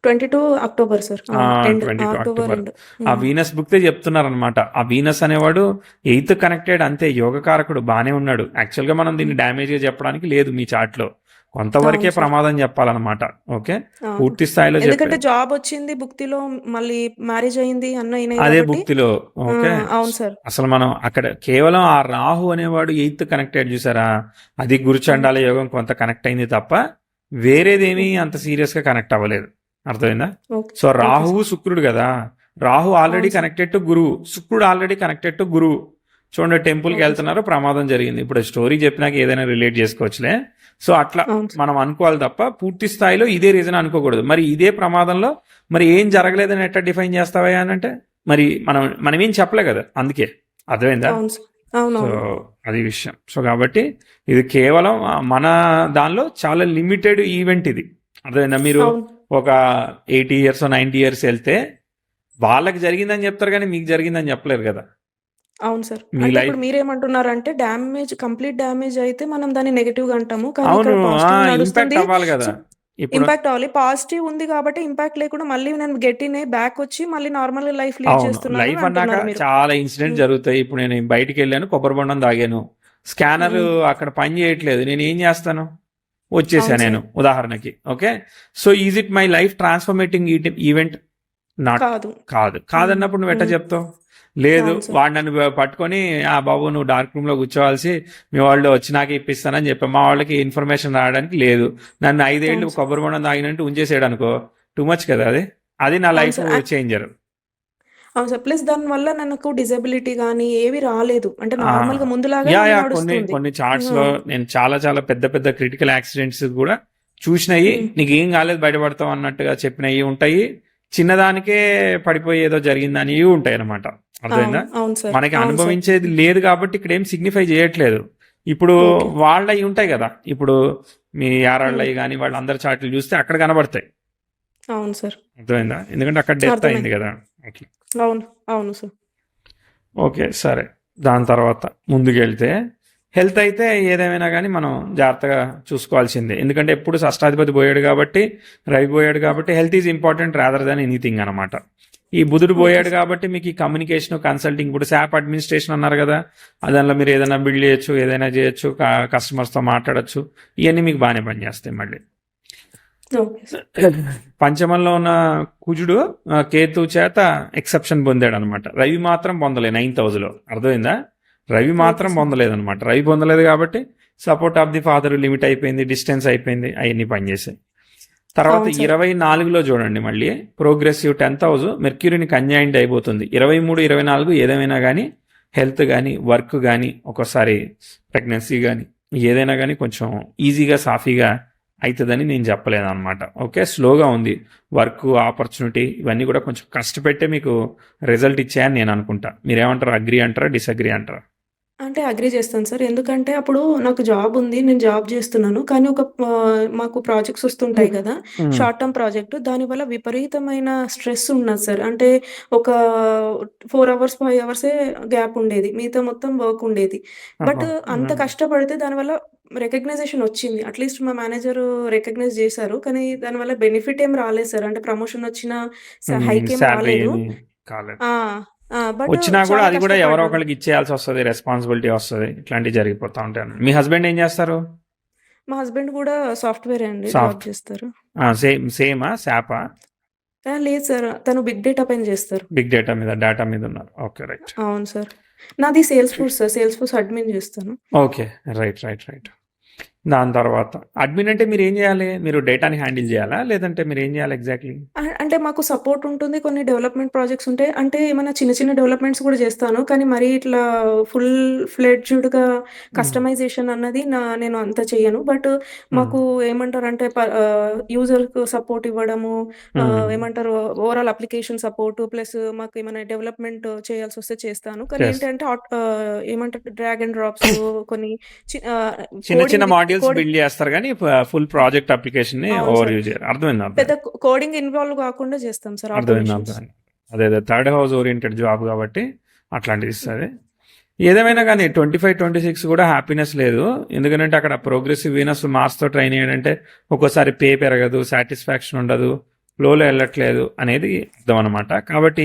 22 అక్టోబర్ సార్. అవును. ఎండ్. 22 October October. ఎండ్. ఆ హ్మ్. వీనస్ బుక్తే చెప్తున్నారనమాట. ఆ వీనస్ అనేవాడు 8th కనెక్టెడ్ అంతే, యోగకారకుడు బానే ఉన్నాడు. యాక్చువల్గా మనం దీన్ని హ్మ్. డ్యామేజ్గా చెప్పడానికి లేదు మీ చార్ట్లో. కొంతవరకే అవును సార్. ప్రమాదం చెప్పాలన్నమాట. ఓకే. అవును. పూర్తి స్థాయిలో చెప్పే ఎందుకంటే జాబొచ్చింది భుక్తిలో, మళ్ళీ మ్యారేజ్ అయింది అన్నీ అయినాయి అదే గాబట్టి భుక్తిలో. ఓకే. అవును సార్. అసలు మనం అక్కడ కేవలం ఆ రాహు అనేవాడు 8th కనెక్టెడ్ చూసారా? అది అవును. గురుచండాల యోగం కొంత కనెక్ట్ అయింది తప్ప వేరేదేమీ అంత సీరియస్గా కనెక్ట్ అవ్వలేదు. అర్థమైందా? ఓకే. సో ఓకే రాహువు సార్. శుక్రుడు కదా. రాహు ఆల్రెడీ అవును సార్. కనెక్టెడ్ టు గురువు, శుక్రుడు ఆల్రెడీ కనెక్టెడ్ టు గురువు. చూడండి, టెంపుల్కి ఓకే సార్. వెళ్తున్నారు, ప్రమాదం జరిగింది. ఇప్పుడు స్టోరీ చెప్పినాక ఏదైనా రిలేట్ చేసుకోవచ్చులే. సో అట్లా అవును సార్. మనం అనుకోవాలి తప్ప పూర్తి స్థాయిలో ఇదే రీజన్ అనుకోకూడదు. మరి ఇదే ప్రమాదంలో మరి ఏం జరగలేదని ఎట్లా డిఫైన్ చేస్తావా అని అంటే మరి మనం ఏం చెప్పలే కదా. అందుకే అర్థమైందా? అవును సార్. సో అవునవును. అది విషయం. సో కాబట్టి ఇది కేవలం మన దానిలో చాలా లిమిటెడ్ ఈవెంట్ ఇది. అర్థమైందా? మీరు అవును. ఒక 80 ఇయర్స్ 90 ఇయర్స్ వెళ్తే వాళ్ళకి జరిగిందని చెప్తారు కానీ మీకు జరిగిందని చెప్పలేరు కదా. అవును సార్. మీ అంటే ఇప్పుడు లైఫ్ మీరేమంటున్నారంటే కంప్లీట్ డ్యామేజ్ అయితే మనం దాన్ని నెగెటివ్‌గా అంటాము. కానీ అవును. ఇక్కడ పాజిటివ్ ఇంపాక్ట్ నడుస్తుంది. అవ్వాలి కదా. సో, ఇప్పుడు ఇంపాక్ట్ అవ్వాలి. పాజిటివ్ ఉంది కాబట్టి ఇంపాక్ట్ లేకుండా మళ్ళీ నేను గెట్టినే బ్యాకొచ్చి మళ్ళీ నార్మల్ లైఫ్ లీడ్ అవును, చేస్తున్నాను లైఫ్ అని అన్నాక అంటున్నారు మీరు. చాలా ఇన్సిడెంట్ హ్మ్. జరుగుతాయి. ఇప్పుడు నేను బయటికి వెళ్ళాను, కొబ్బరి బొండం తాగాను, స్కానర్ హ్మ్. అక్కడ పని చేయట్లేదు, నేను ఏం చేస్తాను? వచ్చేసా అవును నేను సార్. ఉదాహరణకి. Okay. So is it my life transforming event? Not. కాదు. కాదు. హ్మ్. కాదన్నప్పుడు నువ్వు ఎట్లా హ్మ్. చెప్తావు? లేదు, అవును సార్. వాడు నన్ను పట్టుకొని ఆ బాబు నువ్వు డార్క్ రూమ్ లో కూర్చోవాల్సి, మీ వాళ్ళు వచ్చినాక ఇప్పిస్తానని చెప్పి మా వాళ్ళకి ఇన్ఫర్మేషన్ రావడానికి లేదు, నన్ను 5 ఏళ్ళు అవును సార్. కొబ్బరి బొండం తాగినట్టు ఉంచేసాడు అనుకో, టూ మచ్ కదా అది. అది నా అవును లైఫ్ సార్. చేంజర్. అవును సార్. ప్లస్ దానివల్ల నాకు డిజబిలిటీ గానీ ఏవి రాలేదు. అంటే ఆ! నార్మల్‌గా ముందులాగే యాహ్! ఉంది యాహ్! కొన్ని నడుస్తుంది. కొన్ని ఆ! చార్ట్స్‌లో నేను చాలా చాలా పెద్ద పెద్ద క్రిటికల్ యాక్సిడెంట్స్ గూడా చూసినయి. హ్మ్. నీకేం కాలేదు బయటపడతావు అన్నట్టుగా చెప్పినయి ఉంటాయి. చిన్నదానికే పడిపోయి ఏదో జరిగిందనియి ఉంటాయన్నమాట. అవును. అర్థమైందా? అవును సార్. మనకి అవును సార్. అనుభవించేది లేదు కాబట్టి ఇక్కడేం సిగ్నిఫై చేయట్లేదు. ఇప్పుడు ఓకే. వాళ్ళయి ఉంటాయి గదా! ఇప్పుడు మీ హ్మ్. యారాళ్ళయి గాని వాళ్ళందరి చార్టులు చూస్తే అక్కడ కనబడతాయి. అవును సార్. అర్థమైందా? ఎందుకంటే అక్కడ డెత్ అయింది అర్థమైంది. గదా! అట్లా. అవును. అవును సార్. ఓకే. సరే. దాని తర్వాత ముందుకెళ్తే హెల్త్ అయితే ఏదేమైనా గానీ మనం జాగ్రత్తగా చూసుకోవాల్సిందే. ఎందుకంటే ఎప్పుడు షష్టాధిపతి పోయాడు కాబట్టి, రవి పోయాడు కాబట్టి health is important rather than anything అనమాట. ఈ బుధుడు ఓకే పోయాడు సార్. కాబట్టి మీకు ఈ కమ్యూనికేషన్, కన్సల్టింగ్ ఇప్పుడు SAP అడ్మినిస్ట్రేషన్ అన్నారు కదా! దానిలో మీరు ఏదైనా బిల్డ్ చేయొచ్చు, ఏదైనా చేయొచ్చు, కస్టమర్స్‌తో మాట్లాడొచ్చు. ఇయన్నీ మీకు బానే పనిచేస్తాయి మళ్ళీ. Okay sir. పంచమంలో ఉన్న కుజుడు కేతు చేత ఎక్సెప్షన్ పొందాడు అనమాట. రవి మాత్రం పొందలే 9th హౌస్లో. అర్థమైందా? రవి ఓకే మాత్రం సార్. పొందలేదనమాట. రవి పొందలేదు కాబట్టి support of the father limit అయిపోయింది, డిస్టెన్స్ అయిపోయింది, అవన్నీ పనిచేసాయి. తర్వాత అవును సార్. 24లో చూడండి మళ్ళీ ప్రోగ్రెసివ్ 10th హౌస్ మెర్క్యూరీని కంజాయింట్ అయిపోతుంది. 23, 24 ఏదేమైనా కానీ హెల్త్ కానీ వర్క్ కానీ ఒక్కోసారి ప్రెగ్నెన్సీ కానీ ఏదైనా కానీ కొంచెం ఈజీగా సాఫీగా అవుతుందని నేను చెప్పలేను అనమాట. ఓకే, స్లోగా ఉంది వర్క్, ఆపర్చునిటీ ఇవన్నీ కూడా కొంచెం కష్టపెట్టే మీకు రిజల్ట్ ఇచ్చాయని నేను అనుకుంటా. మీరేమంటారు? అగ్రి అంటారా, డిసగ్రీ అంటారా? అంటే అగ్రీ చేస్తాను సార్. ఎందుకంటే అప్పుడు నాకు జాబ్ ఉంది. నేను జాబ్ చేస్తున్నాను. కానీ మాకు ప్రాజెక్ట్స్ వస్తుంటాయి కదా! ఉమ్. Short term project. దానివల్ల విపరీతమైన స్ట్రెస్ ఉన్నది సార్. అంటే ఒక 4 అవర్స్, 5 అవర్సే గ్యాప్ ఉండేది. మిగతా మొత్తం వర్క్ ఉండేది. ఆహా. బట్ అంత కష్టపడితే దానివల్ల రికగ్నైజేషన్ వచ్చింది. అట్‌లీస్ట్ మా మేనేజరు రికగ్నైజ్ చేశారు. కానీ దానివల్ల బెనిఫిట్ ఏం రాలేదు సార్. అంటే ప్రమోషన్ వచ్చిన హైక్ ఏం శాలరీ రాలేదు. ఏమి కాలేదు. ఆ! ఆ! బట్ వచ్చినా కూడా చాలా అది కూడా ఎవరో కష్టపడ్డాను. ఒకరికి ఇచ్చేయాల్సి వస్తుంది, రెస్పాన్సిబిలిటీ వస్తుంది, ఇట్లాంటివి జరిగిపోతూ ఉంటాయి. మీ హస్బెండ్ ఏం చేస్తారు? మా హస్బెండ్ గూడా సాఫ్ట్‌వేరే అండి. Job soft. జేస్తారు. సేమా శాపా? లేదు సార్. తను బిగ్ డేటా పైన జేస్తారు. బిగ్ డేటా మీద, డేటా మీద ఉన్నారు. Okay, right. అవును సార్. నాది Salesforce sir. Salesforce admin జేస్తాను. Okay, right right right. దాని తర్వాత అడ్మిన్ అంటే మీరు ఏం చేయాలి? మీరు డేటాని హ్యాండిల్ చేయాలా, లేదంటే మీరు ఏం చేయాలి ఎగ్జాక్ట్లీ? అంటే మాకు సపోర్ట్ ఉంటుంది. కొన్ని డెవలప్‌మెంట్ ప్రాజెక్ట్స్ ఉంటాయి. అంటే ఏమైనా చిన్న చిన్న డెవలప్‌మెంట్స్ గూడా జేస్తాను. కానీ మరీ ఇట్లా ఫుల్ ఫ్లెడ్జ్డ్‌గా కస్టమైజేషన్ అన్నది నేను అంత చెయ్యను. బట్ మాకు ఏమంటారంటే యూజర్‌కు సపోర్ట్ ఇవ్వడము, ఏమంటారు ఓవరాల్ అప్లికేషన్ సపోర్టు ప్లస్ మాకు ఏమైనా డెవలప్‌మెంట్ చేయాల్సొస్తే చేస్తాను. కానీ చేస్తా. ఏంటంటే ఏమంటారు డ్రాగ్ అండ్ డ్రాప్స్ కొన్ని చి ఆహ్, చిన్న చిన్న కోడింగ్ మాడ్యూల్స్ కోడింగ్ బిల్డ్ చేస్తారు కానీ ఫుల్ ప్రాజెక్ట్ అప్లికేషన్ ని అవును ఓవర్ సార్. వ్యూ చేయరు. అర్థమైంది పెద్ద అర్థమైంది. కోడింగ్ ఇన్వాల్వ్ గాకుండా చేస్తాం సార్ అర్థమైంది ఆటోమేషన్స్. అర్థమైంది. అదే అదే థర్డ్ హౌస్ ఓరియంటెడ్ జాబ్ కాబట్టి అట్లాంటిది ఇస్తుంది. ఏదేమైనా ఓకే కానీ సార్. 25, 26 కూడా హ్యాపీనెస్ లేదు. ఎందుకంటే అక్కడ ప్రోగ్రెసివ్ వీనస్ మార్స్తో ట్రైన్ అయ్యాడంటే ఒక్కోసారి పే పెరగదు, సాటిస్ఫాక్షన్ ఉండదు, ఫ్లోలో వెళ్ళట్లేదు అనేది అర్థం అనమాట. కాబట్టి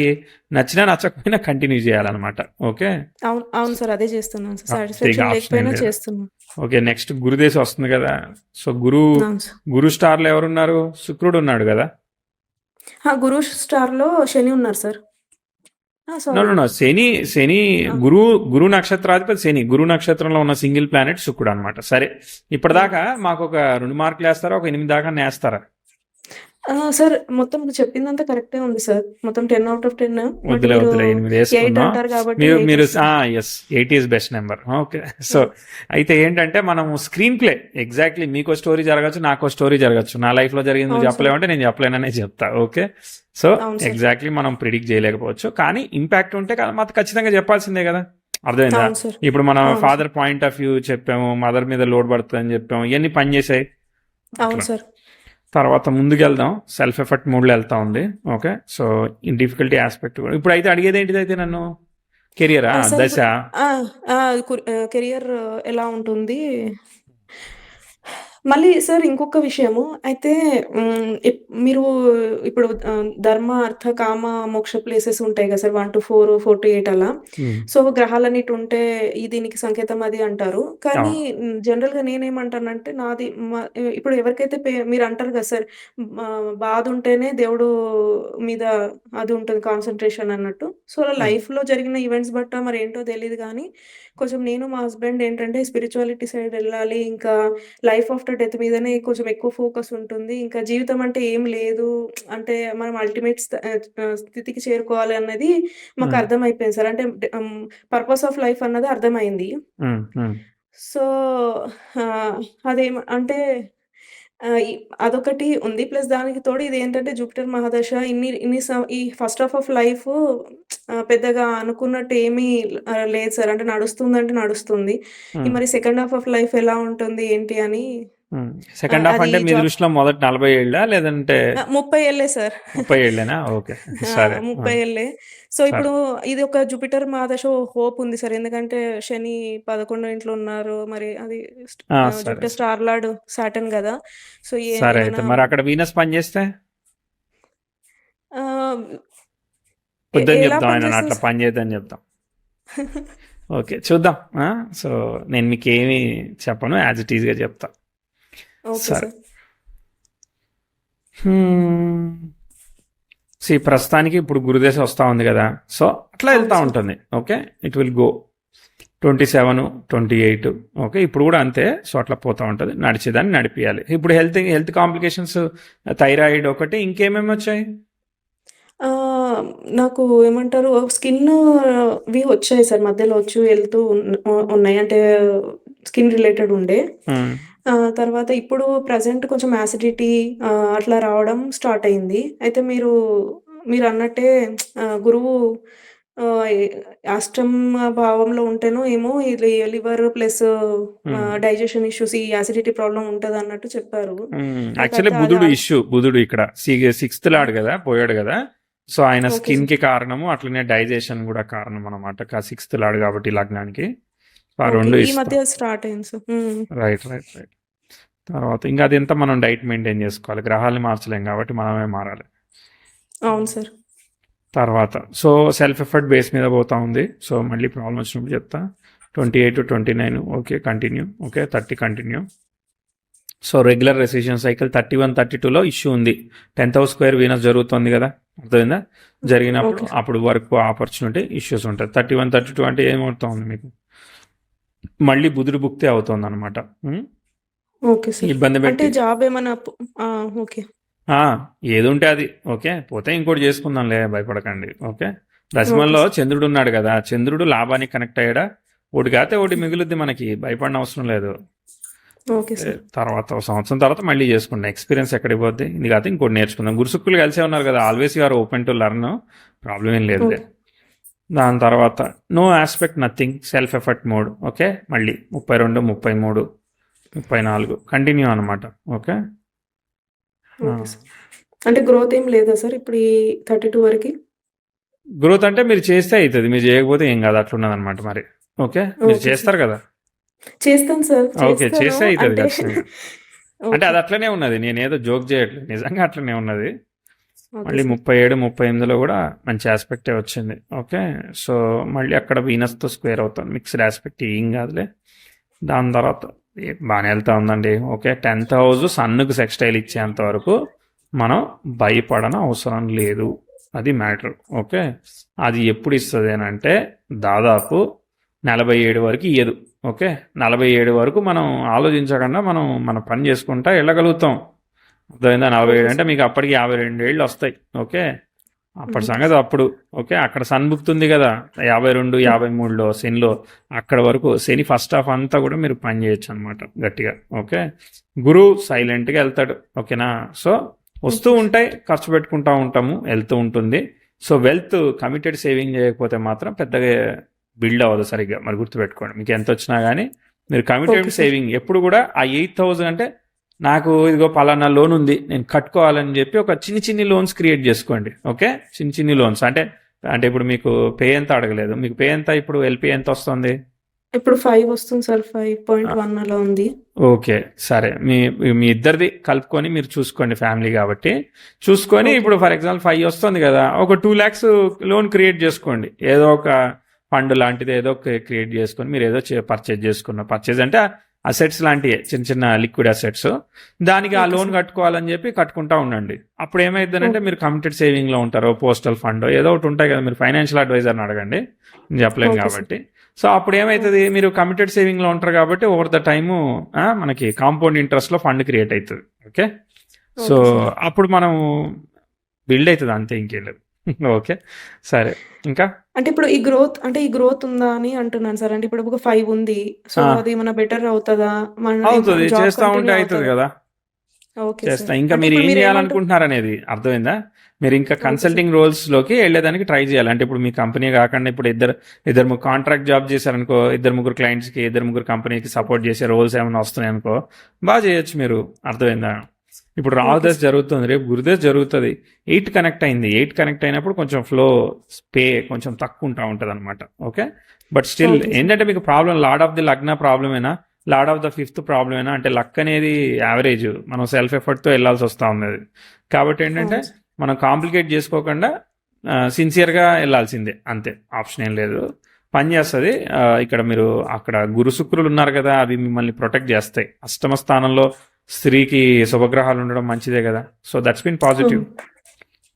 నచ్చినా నచ్చకపోయినా కంటిన్యూ చేయాలన్నమాట. ఓకే, అవును. అవును సార్. అదే చేస్తున్నాను సార్. అంతే, ఇక సాటిస్ఫాక్షన్ ఆప్షన్ ఏం లేకపోయినా లేదు. చేస్తున్నాను. ఓకే, నెక్స్ట్ గురుదేశ్ వస్తుంది కదా. సో అవును సార్. గురు స్టార్లో ఎవరున్నారు? శుక్రుడు ఉన్నాడు కదా. గురు స్టార్‌లో శని ఉన్నారు sir. No sorry. No no Shani. Shani ఆ! గురు నక్షత్రాధిపతి శని. గురు నక్షత్రంలో ఉన్న సింగిల్ ప్లానెట్ శుక్రుడు అనమాట. సరే, ఇప్పటిదాకా మాకు ఒక 2 మార్కులు వేస్తారా, ఒక 8 దాకా వేస్తారా? సార్ మొత్తం చెప్పిందంతా కరెక్టే ఉంది సార్. మొత్తం 10 ఔట్ ఆఫ్ 10. బట్ వద్దులే మీరు వద్దులే 8 8 వేసుకుందాం. అంటారు కాబట్టి మీరు 8 మీరు ఏస్తాను. Yes, 8 is best number. Okay. So అయితే ఏంటంటే మనము స్క్రీన్ ప్లే ఎగ్జాక్ట్లీ మీకో స్టోరీ జరగచ్చు, నాకో స్టోరీ జరగచ్చు. నా లైఫ్లో జరిగింది నువ్వు అవును సార్. చెప్పలేమంటే నేను చెప్పలేననే చెప్తా. ఓకే, సో అవును సార్. ఎగ్జాక్ట్లీ మనం ప్రిడిక్ట్ చేయలేకపోవచ్చు, కానీ ఇంపాక్ట్ ఉంటే మాత్రం ఖచ్చితంగా చెప్పాల్సిందే కదా. అర్థమైందా? అవును సార్. ఇప్పుడు మనం అవును sir. Father point of view చెప్పాము, మదర్ మీద లోడ్ పడుతుందని చెప్పాము, ఇవన్నీ పనిచేసాయి. అవును సార్. తర్వాత ముందుకెళ్దాం. సెల్ఫ్ ఎఫర్ట్ మూడ్లో వెళ్తా ఉంది. ఓకే, సో ఈ డిఫికల్టీ ఆస్పెక్ట్ కూడా ఇప్పుడు అయితే అడిగేది ఏంటిదైతే నన్ను కెరియరా సార్ దశ. ఇప్పుడు ఆ! ఆ! కెరియర్ ఎలా ఉంటుంది? మళ్ళీ సార్ ఇంకొక విషయము. అయితే మీరు ఇప్పుడు ధర్మ, అర్థ, కామ, మోక్ష ప్లేసెస్ ఉంటాయి కదా సార్. 1-4, 4-8 అలా. ఉమ్, సో, గ్రహాలన్నీ ఇటుంటే దీనికి సంకేతం అది అంటారు. కానీ అవును. జనరల్‌గా నేనేమంటానంటే నాది ఇప్పుడు ఎవరికైతే మీరంటారు కదా సార్. బాధుంటేనే దేవుడు మీద అది ఉంటది కాన్సంట్రేషన్ అన్నట్టు. సో, అలా ఉమ్, లైఫ్‌లో జరిగిన ఈవెంట్స్ బట్టా మరేంటో తెలీదు గానీ, కొంచెం నేను మా హస్బెండ్ ఏంటంటే స్పిరిచువాలిటీ సైడ్ ఎళ్ళాలి. ఇంకా లైఫ్ ఆఫ్టర్ ఆఫ్టర్ డెత్ మీదనే కొంచెం ఎక్కువ ఫోకస్ ఉంటుంది. ఇంకా జీవితం అంటే ఏం లేదు. అంటే మనం అల్టిమేట్ స్థితికి చేరుకోవాలి అన్నది మాకు హ్మ్. అర్థమైపోయింది సార్. అంటే పర్పస్ ఆఫ్ లైఫ్ అన్నది అర్థమైంది. హ్మ్. హ్మ్. సో, అంటే ఈ అదొకటి ఉంది. ప్లస్ దానికి తోడు ఇదేంటంటే జూపిటర్ మహాదశ ఇన్ని ఇన్ని సం ఈ ఫస్ట్ హాఫ్ ఆఫ్ లైఫు పెద్దగా అనుకున్నట్టు ఏమీ లేదు సార్. అంటే నడుస్తుందంటే నడుస్తుంది. హ్మ్. మరి సెకండ్ హాఫ్ ఆఫ్ లైఫ్ ఎలా ఉంటుంది ఏంటి అని హ్మ్. సెకండ్ హాఫ్ అది అంటే మీ దృష్టిలో మొదటి 40 ఏళ్ళా? లేదంటే 30 ఏళ్ళే సార్. 30 ఏళ్ళేనా? ఓకే. ఆ! సరే. ఆ! 30 ఏళ్ళే. సో, సరే. ఇప్పుడు ఇది ఒక జూపిటర్ మహాదశ హోప్ ఉంది సార్. ఎందుకంటే శని 11 ఇంట్లో ఉన్నారు. మరి అది ఆ! సరే. జూపిటర్ స్టార్ లార్డ్ సాటర్న్ గదా! సో, సరే అయితే. ఏమైనా మరి అక్కడ వీనస్ పనిచేస్తే? ఆహ్, వద్దని ఎలా చెప్దాం ఆయనని. పనిచేస్తది అట్లా సార్? పని చేయొద్దని చెప్దాం. ఓకే. చూద్దాం. ఆ! సో, నేను మీకేమి చెప్పను. యాజ్ ఇట్ ఈస్‌గా చెప్తా. ఓకే సరే. సార్. ప్రస్తుతానికి ఇప్పుడు గురుదశ వస్తా ఉంది కదా! సో, అట్లా అవును వెళ్తా సార్. ఉంటుంది. Okay. It will go 27, 28 okay. ఇప్పుడు కూడా అంతే. సో, అట్లా పోతా ఉంటది. నడిచేదాన్ని నడిపియాలి. ఇప్పుడు హెల్త్ కాంప్లికేషన్స్ థైరాయిడ్ ఒకటి ఇంకేమేమి వచ్చాయి? ఆహ్, నాకు ఏమంటారు స్కిన్‌వి వచ్చాయి సార్. మధ్యలో వెళ్తూ ఉన్నాయి. అంటే స్కిన్ రిలేటెడ్ ఉండే. హ్మ్. తర్వాత ఇప్పుడు ప్రెజెంట్ కొంచెం యాసిడిటీ అట్లా రావడం స్టార్ట్ అయింది. అయితే మీరన్నట్టే గురువు ఎ అష్టమ భావంలో ఉంటేనో ఏమో ఇది లివర్ ప్లస్ హ్మ్. డైజెషన్ ఇష్యూస్ ఈ యాసిడిటీ ప్రాబ్లమ్ ఉంటదన్నట్టు చెప్పారు. యాక్చువల్లీ నాకైతే అది బుధుడు ఇక్కడ సిక్స్త్ లార్డ్ కదా, పోయాడు కదా. సో ఆయన ఓకే స్కిన్ సార్. కి కారణము, అట్లనే డైజెషన్ కూడా కారణం అనమాట. సిక్స్త్ లార్డ్ కాబట్టి లగ్నానికి. సో ఆ ఓకే. రెండు ఈ ఇస్తాం. మధ్య స్టార్ట్ అయింది సార్. రైట్. తర్వాత ఇంకా అది ఎంత మనం డైట్ మెయింటైన్ చేసుకోవాలి. గ్రహాలని మార్చలేం కాబట్టి మనమే మారాలి. అవును సార్. తర్వాత సో సెల్ఫ్ ఎఫర్ట్ బేస్ మీద పోతా ఉంది. సో మళ్ళీ ప్రాబ్లమ్ వచ్చినప్పుడు చెప్తా. 28 to 29 okay continue. Okay 30 continue. So regular recession cycle 31, 32లో ఇష్యూ ఉంది. 10th హౌస్ స్క్వేర్ వీనస్ జరుగుతుంది కదా, అర్థమైందా? జరిగినప్పుడు ఓకే. అప్పుడు వర్క్ ఆపర్చునిటీ ఇష్యూస్ ఉంటాయి. 31, 32 అంటే ఏమవుతుంది మీకు? మళ్ళీ బుధుడు భుక్తే అవుతుంది అనమాట. Okay sir. ఇబ్బంది అంటే పెట్టి జాబ్ ఏమన్నా ఓకే. ఆ, ఏది ఉంటే అది. ఓకే పోతే ఇంకోటి చేసుకుందాంలే, భయపడకండి. ఓకే. ఓకే దశమంలో సార్. చంద్రుడు ఉన్నాడు కదా, చంద్రుడు లాభానికి కనెక్ట్ అయ్యాడా? ఒకటి కాతే ఒకటి మిగులుద్ది మనకి, భయపడిన అవసరం లేదు. Okay sir. తర్వాత ఒక సంవత్సరం తర్వాత మళ్ళీ చేసుకుంటాం. ఎక్స్పీరియన్స్ ఎక్కడికి పోద్ది, ఇది కాదు ఇంకోటి నేర్చుకుందాం. గురుసుక్కులు కలిసే ఉన్నారు కదా, always you are open to learn, problem ఏం లేదులే. ఓకే. దాని తర్వాత no aspect nothing, self effort mode. Okay మళ్ళీ 32, 33, 34 కంటిన్యూ అనమాట. ఓకే. Okay sir. అంటే గ్రోత్ ఏం లేదా సార్ ఇప్పుడు ఈ 32 వరకి? గ్రోత్ అంటే మీరు చేస్తే అవుతుంది, మీరు చేయకపోతే ఏం కాదు, అట్లున్నది అనమాట మరి. ఓకే మీరు ఓకే సార్. చేస్తారు కదా. చేస్తాను సార్. ఓకే చేస్తాను. చేస్తే అవుతుంది అంటే ఖచ్చితంగా. అంటే ఓకే. అది అట్లనే ఉన్నది, నేనేదో జోక్ చేయట్లేదు, నిజంగా అట్లనే ఉన్నది. ఓకే మళ్ళీ సార్. 37, 38లో కూడా మంచి ఆస్పెక్టే వచ్చింది. ఓకే. సో మళ్ళీ అక్కడ వీనస్తో స్క్వేర్ అవుతుంది, మిక్స్డ్ ఆస్పెక్ట్ ఏం కాదులే. దాని తర్వాత బాగానే వెళ్తా ఉందండి. ఓకే 10th హౌస్ సన్నుకు సెక్స్టైల్ ఇచ్చేంత వరకు మనం భయపడన అవసరం లేదు, అది మ్యాటర్. ఓకే. అది ఎప్పుడు ఇస్తుంది అని అంటే దాదాపు 47 వరకు ఇయ్యదు. ఓకే 47 వరకు మనం ఆలోచించకుండా మనం మన పని చేసుకుంటా వెళ్ళగలుగుతాం. అర్థమైందా? 47 ఓకే అంటే సార్. మీకు అప్పటికి 52 ఏళ్ళు వస్తాయి. ఓకే అప్పటి హ్మ్. సంగతి అప్పుడు. ఓకే అక్కడ సన్ బుక్తుంది కదా 52, 53లో శనిలో, అక్కడ వరకు శని ఫస్ట్ హాఫ్ అంతా కూడా మీరు పని చేయొచ్చు అనమాట గట్టిగా. ఓకే గురువు సైలెంట్గా వెళ్తాడు. ఓకేనా. సో వస్తూ ఓకే. ఉంటాయి, ఖర్చు పెట్టుకుంటూ ఉంటాము, వెళ్తూ ఉంటుంది. సో వెల్త్ కమిటెడ్ సేవింగ్ చేయకపోతే మాత్రం పెద్దగా బిల్డ్ అవ్వదు సరిగ్గా. మరి గుర్తుపెట్టుకోండి, మీకు ఎంత వచ్చినా కానీ మీరు కమిటెడ్ ఓకే సార్. సేవింగ్ ఎప్పుడు కూడా ఆ 8,000 అంటే నాకు ఇదిగో పలానా లోన్ ఉంది నేను కట్టుకోవాలని చెప్పి ఒక చిన్ని లోన్స్ క్రియేట్ చేసుకోండి. ఓకే చిన్ని లోన్స్ అంటే ఇప్పుడు మీకు పే ఎంత అడగలేదు, మీకు పే ఎంత, ఇప్పుడు ఎల్పి ఎంత వస్తుంది? ఇప్పుడు 5 వస్తుంది సార్. 5.1 అలా ఉంది. ఓకే సరే, మీ మీ ఇద్దరిది కలుపుకొని మీరు చూసుకోండి, ఫ్యామిలీ కాబట్టి చూసుకొని. ఓకే. ఇప్పుడు ఫర్ ఎగ్జాంపుల్ 5 వస్తుంది కదా, ఒక 2 lakhs లోన్ క్రియేట్ చేసుకోండి. ఏదో ఒక ఫండ్ లాంటిది ఏదో క్రియేట్ చేసుకొని మీరు ఏదో పర్చేజ్ చేసుకున్న, పర్చేజ్ అంటే అసెట్స్ లాంటివి చిన్న లిక్విడ్ అసెట్స్, దానికి ఆ ఓకే లోన్ సార్. కట్టుకోవాలని చెప్పి కట్టుకుంటా ఉండండి. అప్పుడు ఏమైందంటే ఓకే. మీరు కమిటెడ్ సేవింగ్లో ఉంటారో, పోస్టల్ ఫండ్ ఏదో ఒకటి ఉంటాయి కదా, మీరు ఫైనాన్షియల్ అడ్వైజర్ని అడగండి, నేను చెప్పలేను ఓకే సార్. కాబట్టి. సో అప్పుడు ఏమవుతుంది, మీరు కమిటెడ్ సేవింగ్లో ఉంటారు కాబట్టి ఓవర్ ద టైము మనకి కాంపౌండ్ ఇంట్రెస్ట్లో ఫండ్ క్రియేట్ అవుతుంది. Okay, so okay sir. అప్పుడు మనం బిల్డ్ అవుతుంది, అంతే, ఇంకేం లేదు. ఓకే, సరే. ఇంకా అంటే ఇప్పుడు ఈ గ్రోత్ ఉందా అని అంటున్నాను సార్. అంటే ఇప్పుడు ఒక 5 ఉంది. సో ఆ, అది ఏమన్నా బెటర్ అవుతదా? అవుతుంది, జాబ్ చేస్తా ఉంటే కంటిన్యూ అవుతుంది అవుతదా? కదా. ఓకే చేస్తా. సార్. ఇంకా అంటే మీరు ఇప్పుడు ఏం మీరేమంటారు? చేయాలనుకుంటున్నారు అనేది అర్థమైందా? మీరు ఇంకా ఓకే సార్. కన్సల్టింగ్ రోల్స్ లోకి వెళ్ళేదానికి ట్రై చేయాలి. అంటే ఇప్పుడు మీ కంపెనీ కాకుండా ఇప్పుడు ఇద్దరు ముగ్గురు కాంట్రాక్ట్ జాబ్ చేశారనుకో, ఇద్దరు ముగ్గురు క్లయింట్స్ కి, ఇద్దరు ముగ్గురు కంపెనీకి సపోర్ట్ చేసే రోల్స్ ఏమైనా వస్తున్నాయి అనుకో, బాగా చేయొచ్చు మీరు. అర్థమైందా? ఇప్పుడు ఓకే రాహుదశ సార్. జరుగుతుంది, రేపు గురుదశ జరుగుతుంది. 8 కనెక్ట్ అయింది. 8 కనెక్ట్ అయినప్పుడు కొంచెం ఫ్లో కొంచెం తక్కువ ఉంటుంది అనమాట. Okay, but still okay sir. ఏంటంటే మీకు ప్రాబ్లం లార్డ్ ఆఫ్ ది లగ్న ప్రాబ్లమేనా, లార్డ్ ఆఫ్ ద 5th ప్రాబ్లమేనా అంటే లక్ అనేది యావరేజ్, మనం సెల్ఫ్ ఎఫర్ట్తో వెళ్ళాల్సి వస్తూ ఉన్నది. కాబట్టి ఏంటంటే అవును సార్. మనం కాంప్లికేట్ చేసుకోకుండా సిన్సియర్గా వెళ్ళాల్సిందే, అంతే, ఆప్షన్ ఏం లేదు. పని చేస్తుంది. ఇక్కడ మీరు అక్కడ గురు శుక్రులు ఉన్నారు కదా, అవి మిమ్మల్ని ప్రొటెక్ట్ చేస్తాయి. అష్టమ స్థానంలో స్త్రీకి శుభగ్రహాలు ఉండడం మంచిదే కదా. So that's been positive.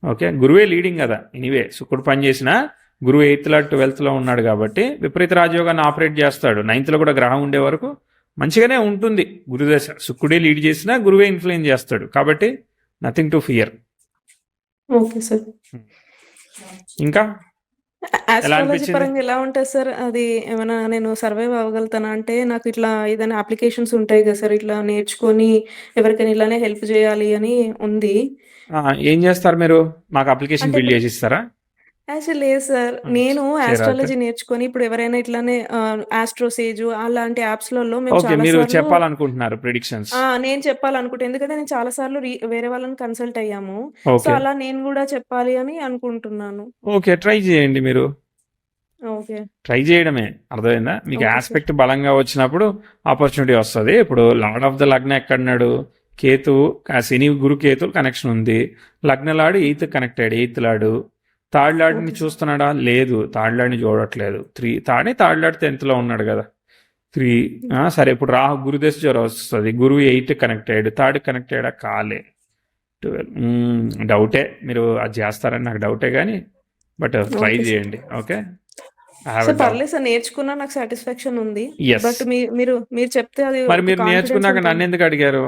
Okay, గురువే లీడింగ్ కదా. ఎనీవే శుక్రుడు పని చేసినా గురువు 8th లాట్ 12th లో ఉన్నాడు కాబట్టి విపరీత రాజయోగాన్ని ఆపరేట్ చేస్తాడు. 9th లో కూడా గ్రహం ఉండే వరకు మంచిగానే ఉంటుంది గురుదశ. శుక్రుడే లీడ్ చేసినా గురువే ఇన్ఫ్లుయెన్స్ చేస్తాడు. కాబట్టి nothing to fear. Okay sir. ఇంకా ఎలా ఆస్ట్రాలజీ అనిపించింది? పరంగా ఎలా ఉంటుంది సార్? అది ఏమైనా నేను సర్వైవ్ అవ్వగలుగుతానా? అంటే నాకు ఇట్లా ఏదైనా అప్లికేషన్స్ ఉంటాయి కదా సార్, ఇట్లా నేర్చుకొని ఎవరికైనా ఇలానే హెల్ప్ చేయాలి అని ఉంది. ఏం చేస్తారు మీరు? మాకు అప్లికేషన్ అంటే బిల్డ్ ఇప్పుడు చేసి ఇస్తారా? యాక్చువల్ లేదు సార్. నేను చేయరా అయితే? ఆస్ట్రాలజీ నేర్చుకొని ఇప్పుడు ఎవరైనా ఇట్లానే ఆస్ట్రోసేజు అలాంటి యాప్స్‌లలో మేము ఓకే, చాలా మీరు సార్లు చెప్పాలనుకుంటున్నారు ప్రిడిక్షన్స్. నేను చెప్పాలనుకుంటే ఎందుకంటే నేను చాలా సార్లు వేరే వాళ్ళని కన్సల్ట్ అయ్యాము. సో, ఓకే, అలా నేను గూడా చెప్పాలి అని అనుకుంటున్నాను. ఓకే, ట్రై చేయండి మీరు. ఓకే. ట్రై చేయడమే, అర్థమైందా? మీకు ఓకే సార్. ఆస్పెక్ట్ బలంగా వచ్చినప్పుడు ఆపర్చునిటీ వస్తుంది. ఇప్పుడు లార్డ్ ఆఫ్ ద లగ్న ఎక్కడున్నాడు? కేతువు, శని గురు కేతు కనెక్షన్ ఉంది. లగ్న lord 8th connected, 8th lord. Third లాడ్ని ఓకే సార్. చూస్తున్నాడా? లేదు, థర్డ్ లాడ్ని చూడట్లేదు. థర్డ్ లాడ్ 10th లో ఉన్నాడు కదా. 3 సరే. ఇప్పుడు రాహు గురుదశ జ్వరం వస్తుంది. గురువు 8 కనెక్టెడ్, థర్డ్ కనెక్టెడా? కాలే. 12 డౌటే. మీరు అది చేస్తారని నాకు డౌటే కానీ, బట్ ట్రై ఓకే సార్. చేయండి. Okay, I have sir a doubt. పర్లేదు సార్, నేర్చుకున్నా నాకు సాటిస్ఫాక్షన్ ఉంది. ఎస్. బట్ మీరు చెప్తే అది మరి ఒక మీరు కాన్ఫిడెన్స్ నేర్చుకున్నాక ఉంటుంది. నన్ను ఎందుకు అడిగారు?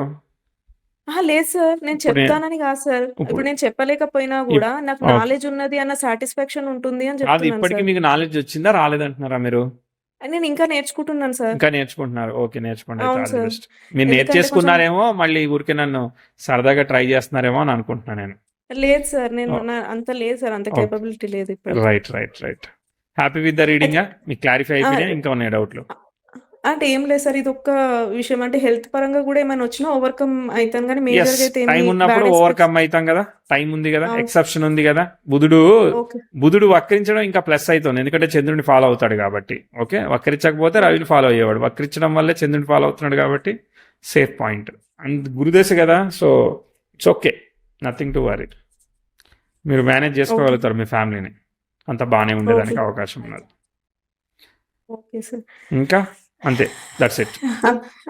లేదు సార్. నేను ఇప్పుడు చెప్తానని కాదు సార్. ఇప్పుడు ఇప్పుడు నేను చెప్పలేకపోయినా ఇప్- గూడా నాకు ఓకే, నాలెడ్జ్ ఉన్నది అన్న సాటిస్ఫాక్షన్ ఉంటుంది అని అది చెప్తున్నాను ఇప్పటికి సార్. మీకు నాలెడ్జ్ వచ్చిందా, రాలేదంటున్నారా మీరు? నేను ఇంకా నేర్చుకుంటున్నాను సార్. ఇంకా నేర్చుకుంటున్నారు. ఓకే, నేర్చుకోండి అయితే, అవును ఆల్ ది సార్. బెస్ట్. మీరు ఎందుకంటే కొంచెం నేర్చేసుకున్నారేమో, మళ్ళీ ఊరికే నన్ను సరదాగా ట్రై చేస్తున్నారేమో అని అనుకుంటున్నాను నేను. లేదు సార్. అంత లేదు సార్. అంత ఓకే, కేపబిలిటీ లేదు ఇప్పటికి. రైట్. హ్యాపీ విత్ ద అయితే రీడింగా? మీకు క్లారిఫై ఆ! అయిపోయినాయి? ఇంకా ఉన్నాయి డౌట్లు? అంటే ఏం లేదు సార్. ఇదొక్క విషయం. అంటే హెల్త్ పరంగా గూడా ఏమైనా వచ్చినా ఓవర్‌కమ్ అయితాను గానీ ఎస్, మేజర్‌గా అయితే టైం ఏమి ఉన్నప్పుడు బ్యాడ్ ఎస్పెక్ట్స్. ఓవర్కమ్ అవుతాం కదా. టైం ఉంది కదా, అవును. ఎక్సెప్షన్ ఉంది కదా. ఓకే. బుధుడు వక్రించడం ఇంకా ప్లస్ అవుతుంది, ఎందుకంటే చంద్రుడిని ఫాలో అవుతాడు కాబట్టి. ఓకే, వక్రించకపోతే రవిని ఫాలో అయ్యేవాడు. వక్రించడం వల్లే చంద్రుడిని ఫాలో అవుతున్నాడు కాబట్టి సేఫ్ పాయింట్. అండ్ గురుదశ కదా, so it's okay, nothing to worry. మీరు మేనేజ్ ఓకే. చేసుకోగలుగుతారు మీ ఫ్యామిలీని. అంత బాగానే ఓకే. ఉండేదానికి అవకాశం ఉన్నది. Okay sir. ఇంకా అంతే, దట్స్ ఇట్.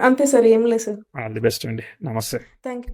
అంతే సార్. ఏం లేదు సార్. ఆల్ ది బెస్ట్ అండి. నమస్తే. Thank you.